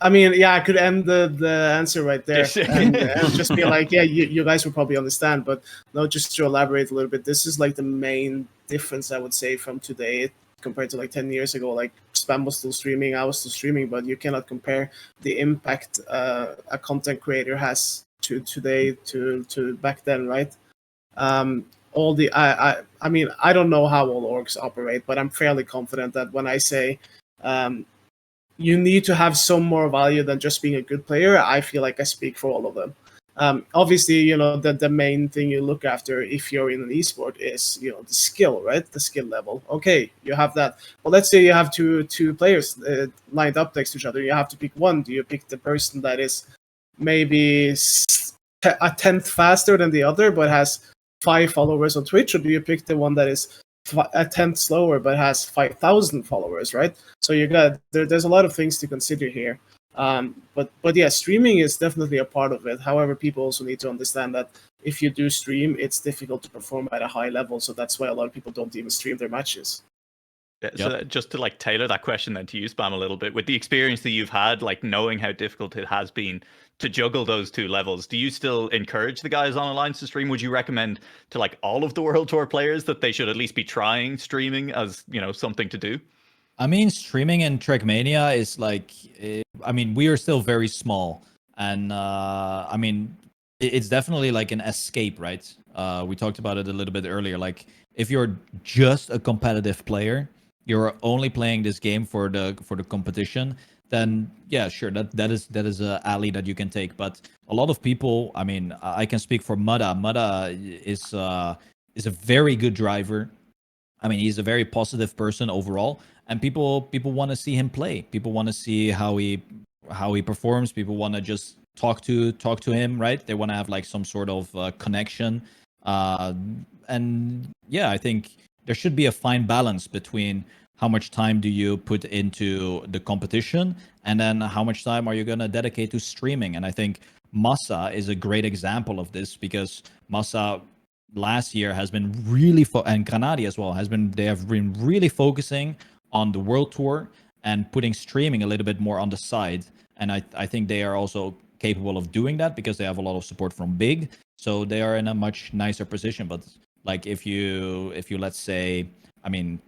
I mean, yeah, I could end the answer right there and just be like, yeah, you guys will probably understand. But no, just to elaborate a little bit, this is like the main difference I would say from today compared to like 10 years ago. Like Spam was still streaming, I was still streaming, but you cannot compare the impact a content creator has to today to back then, right? All the I mean, I don't know how all orgs operate, but I'm fairly confident that when I say you need to have some more value than just being a good player, I feel like I speak for all of them. Obviously, you know, the main thing you look after if you're in an esport is, you know, the skill, right? The skill level. Okay, you have that. Well, let's say you have two players lined up next to each other. You have to pick one. Do you pick the person that is maybe a tenth faster than the other but has 5 followers on Twitch, or do you pick the one that is a tenth slower but has 5,000 followers, right? So you got there's a lot of things to consider here. But yeah, streaming is definitely a part of it. However, people also need to understand that if you do stream, it's difficult to perform at a high level. So that's why a lot of people don't even stream their matches. Yeah, so just to like tailor that question then to you, Spam, a little bit, with the experience that you've had, like knowing how difficult it has been to juggle those two levels, do you still encourage the guys on Alliance to stream? Would you recommend to like all of the World Tour players that they should at least be trying streaming as, you know, something to do? I mean, streaming in Trackmania is like, I mean, we are still very small, and I mean, it's definitely like an escape, right? We talked about it a little bit earlier. Like, if you're just a competitive player, you're only playing this game for the competition, then yeah, sure, that is a alley that you can take. But a lot of people, I mean, I can speak for Mudda. Mudda is a very good driver. I mean, he's a very positive person overall, and people want to see him play. People want to see how he performs. People want to just talk to him, right? They want to have like some sort of connection, and yeah, I think there should be a fine balance between how much time do you put into the competition and then how much time are you going to dedicate to streaming. And I think Massa is a great example of this, because Massa last year has been really and Granadi as well they have been really focusing on the World Tour and putting streaming a little bit more on the side. And I think they are also capable of doing that because they have a lot of support from Big, so they are in a much nicer position. But like if you let's say, I mean,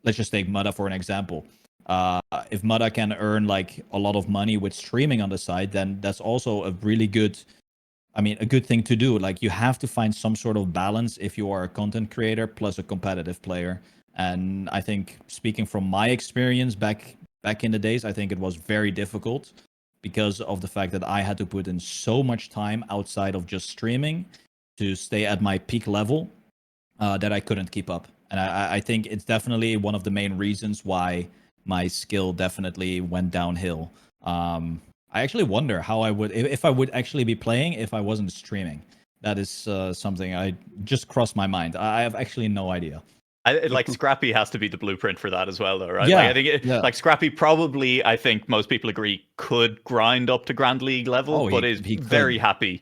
let's just take Mudda for an example. If Mudda can earn like a lot of money with streaming on the side, then that's also a really good, I mean, a good thing to do. Like, you have to find some sort of balance if you are a content creator plus a competitive player. And I think, speaking from my experience back in the days, I think it was very difficult because of the fact that I had to put in so much time outside of just streaming to stay at my peak level that I couldn't keep up. And I think it's definitely one of the main reasons why my skill definitely went downhill. I actually wonder how I would, if I would actually be playing if I wasn't streaming. That is something I just crossed my mind. I have actually no idea. Like Scrappy has to be the blueprint for that as well, though, right? Yeah, like, I think like Scrappy probably, I think most people agree, could grind up to Grand League level, but is very happy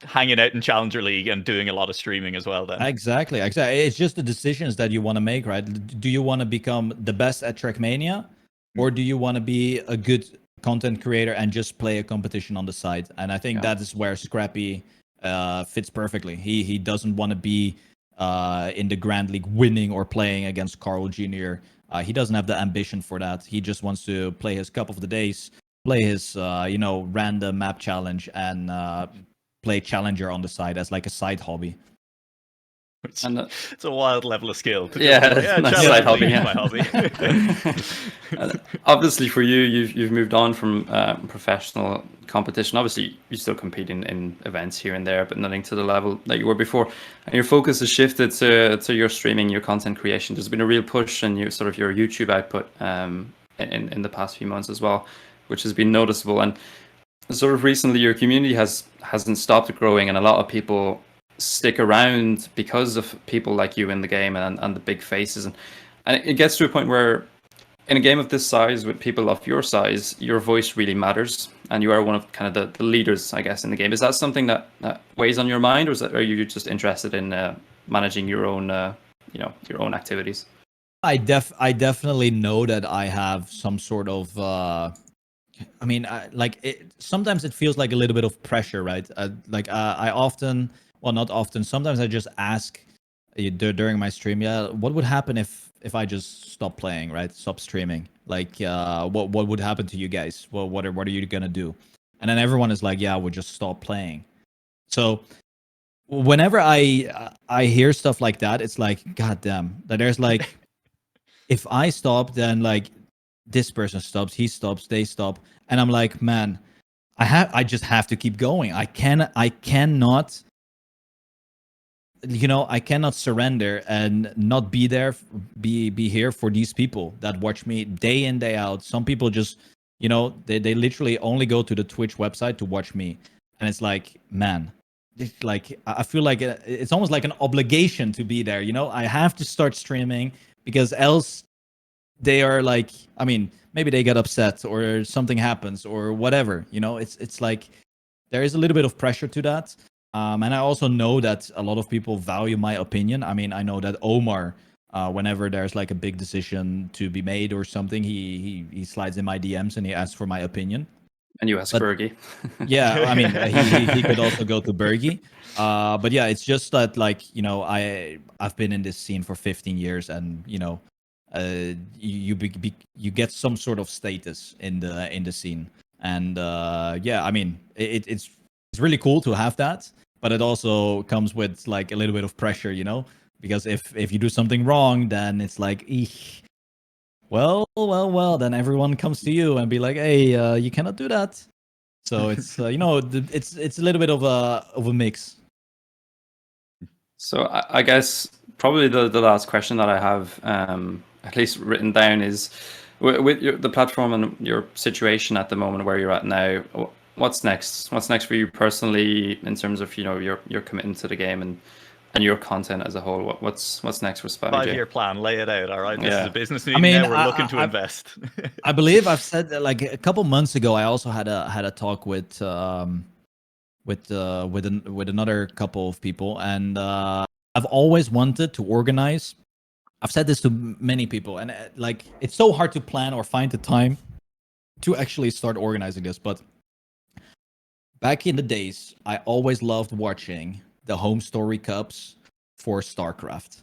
hanging out in Challenger League and doing a lot of streaming as well then. Exactly. It's just the decisions that you want to make, right? Do you want to become the best at Trackmania, or do you want to be a good content creator and just play a competition on the side? And I think that is where Scrappy fits perfectly. He doesn't want to be in the Grand League winning or playing against Carl Jr. He doesn't have the ambition for that. He just wants to play his Cup of the Days, play his random map challenge, and play Challenger on the side as like a side hobby. It's a wild level of skill. Side hobby. Yeah. My hobby. Obviously, for you, you've moved on from professional competition. Obviously, you still compete in events here and there, but nothing to the level that you were before. And your focus has shifted to your streaming, your content creation. There's been a real push in your YouTube output in the past few months as well, which has been noticeable. And sort of recently, your community hasn't stopped growing, and a lot of people stick around because of people like you in the game and the big faces, and it gets to a point where in a game of this size with people of your size, your voice really matters, and you are one of kind of the leaders, I guess, in the game. Is that something that weighs on your mind, or are you just interested in managing your own, your own activities? I definitely know that I have some sort of I mean, sometimes it feels like a little bit of pressure, right? I often, well, not often. Sometimes I just ask during my stream, yeah, what would happen if I just stop playing, right? Stop streaming. Like, what would happen to you guys? Well, what are you gonna do? And then everyone is like, yeah, we'll just stop playing. So whenever I hear stuff like that, it's like, god damn, that there's like, if I stop, then like this person stops, he stops, they stop, and I'm like, man, I just have to keep going. I cannot, I cannot surrender and not be there, be here for these people that watch me day in, day out. Some people just, they literally only go to the Twitch website to watch me, and it's like, man, it's like I feel like it's almost like an obligation to be there. I have to start streaming because else they are like, I mean, maybe they get upset or something happens or whatever. It's like there is a little bit of pressure to that. And I also know that a lot of people value my opinion. I mean, I know that Omar, whenever there's like a big decision to be made or something, he slides in my DMs and he asks for my opinion. And you ask Bergie. Yeah, I mean, he could also go to Bergie. But yeah, it's just that like, I've been in this scene for 15 years, and you get some sort of status in the scene, and yeah, I mean, it's really cool to have that, but it also comes with like a little bit of pressure, because if you do something wrong, then it's like, eek, well, then everyone comes to you and be like, hey, you cannot do that. So it's it's a little bit of a mix. So I guess probably the last question that I have, at least written down, is with the platform and your situation at the moment where you're at now. What's next? What's next for you personally in terms of your commitment to the game and your content as a whole? What's next for Spammy J? 5-year plan, lay it out. All right, this is a business meeting. I mean, now we're looking to invest. I believe I've said that like a couple months ago. I also had a talk with another couple of people, and I've always wanted to organize. I've said this to many people, and like it's so hard to plan or find the time to actually start organizing this. But back in the days, I always loved watching the home story cups for StarCraft.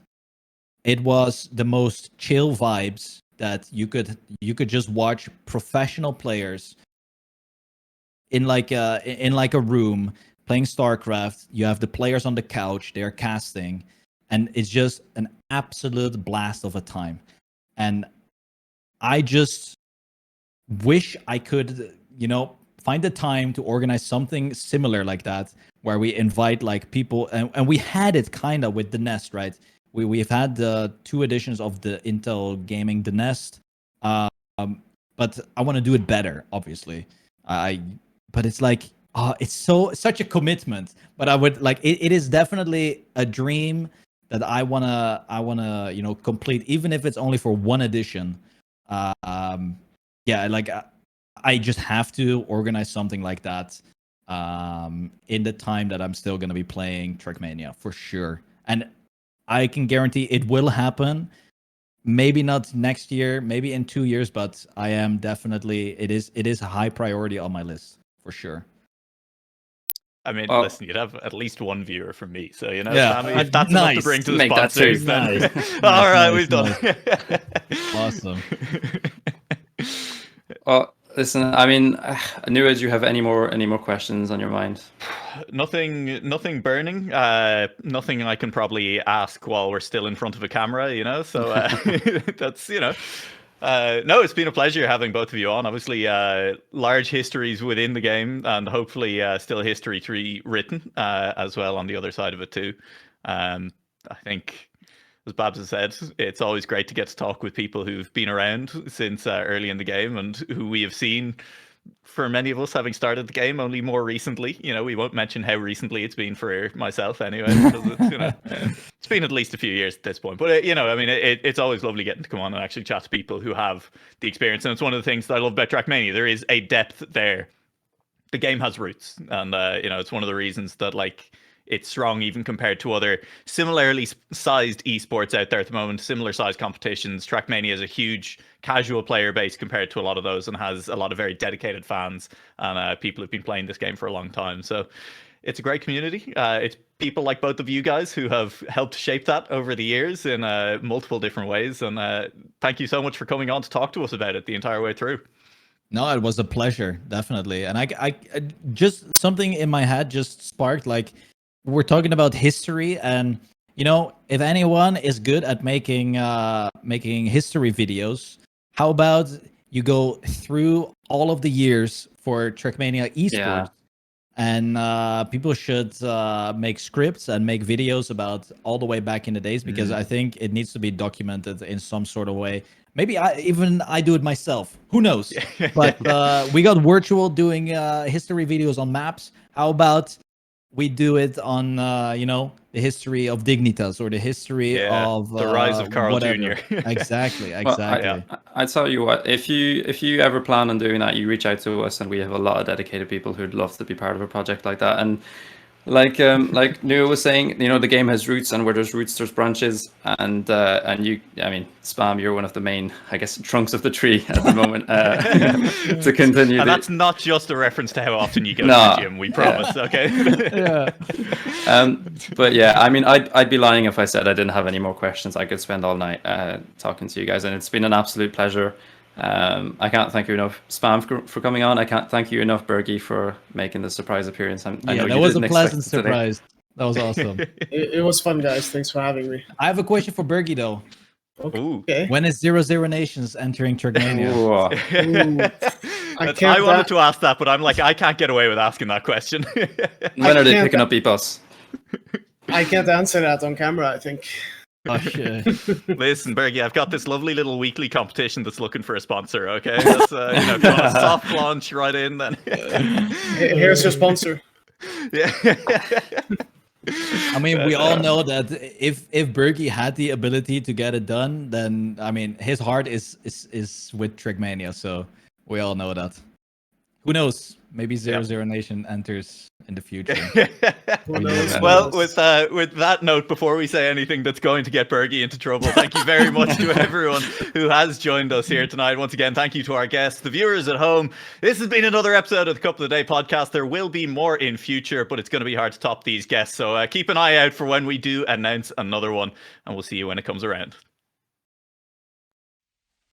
It was the most chill vibes that you could just watch professional players in like a room playing StarCraft. You have the players on the couch, they're casting, and it's just an absolute blast of a time. And I just wish I could, find the time to organize something similar like that, where we invite like people, and we had it kind of with the Nest, right? We've had the 2 editions of the Intel Gaming the Nest, but I want to do it better, obviously. But it's like, it's such a commitment. But I would like it is definitely a dream that I wanna complete, even if it's only for 1 edition. Yeah, like I just have to organize something like that in the time that I'm still gonna be playing Trackmania for sure. And I can guarantee it will happen. Maybe not next year, maybe in 2 years, but I am definitely, it is a high priority on my list for sure. I mean, listen, you'd have at least 1 viewer from me, so Yeah, Sammy, if that's enough to bring to the Make that sponsors, too. then Nice. all right, Nice, we've done. Awesome. Well, listen, I mean, Nualaoch, do you have any more questions on your mind? Nothing burning. Nothing I can probably ask while we're still in front of a camera, So that's no, it's been a pleasure having both of you on. Obviously, large histories within the game, and hopefully still history to be written as well on the other side of it too. I think, as Babz has said, it's always great to get to talk with people who've been around since early in the game and who we have seen for many of us having started the game only more recently. We won't mention how recently it's been for myself anyway, because it's been at least a few years at this point. But it's always lovely getting to come on and actually chat to people who have the experience, and it's one of the things that I love about Trackmania. There is a depth there. The game has roots, and it's one of the reasons that it's strong even compared to other similarly sized esports out there at the moment, similar sized competitions. Trackmania is a huge casual player base compared to a lot of those, and has a lot of very dedicated fans and people who've been playing this game for a long time. So it's a great community. It's people like both of you guys who have helped shape that over the years in multiple different ways. And thank you so much for coming on to talk to us about it the entire way through. No, it was a pleasure, definitely. And I just something in my head just sparked, we're talking about history, and if anyone is good at making history videos, how about you go through all of the years for Trackmania esports, and people should make scripts and make videos about all the way back in the days, because I think it needs to be documented in some sort of way. Maybe I do it myself. Who knows? But we got virtual doing history videos on maps. How about we do it on the history of Dignitas, or the history of the rise of Carl whatever. Jr. Exactly. Well, I tell you what, if you ever plan on doing that, you reach out to us, and we have a lot of dedicated people who'd love to be part of a project like that. And like Nuo was saying, the game has roots, and where there's roots, there's branches. And Spam, you're one of the main, I guess, trunks of the tree at the moment to continue. And that's not just a reference to how often you go to the gym. We promise, okay? But yeah, I'd be lying if I said I didn't have any more questions. I could spend all night talking to you guys, and it's been an absolute pleasure. I can't thank you enough, Spam, for coming on. I can't thank you enough, Bergie, for making the surprise appearance. I know that was a pleasant surprise. That was awesome. It was fun, guys. Thanks for having me. I have a question for Bergie, though. Okay. When is 00 Nations entering Trackmania? I wanted to ask that, but I'm like, I can't get away with asking that question. When are they picking up EPOS? I can't answer that on camera, I think. Oh, shit. Listen, Bergie, I've got this lovely little weekly competition that's looking for a sponsor, okay? That's, if you want a soft launch right in, then... Here's your sponsor. Yeah. We all know that if Bergie had the ability to get it done, then, his heart is with Trackmania, so we all know that. Who knows? Maybe 00 Nation enters in the future. Well, with that note, before we say anything that's going to get Bergie into trouble, thank you very much to everyone who has joined us here tonight. Once again, thank you to our guests, the viewers at home. This has been another episode of the Couple of the Day podcast. There will be more in future, but it's going to be hard to top these guests. So keep an eye out for when we do announce another one, and we'll see you when it comes around.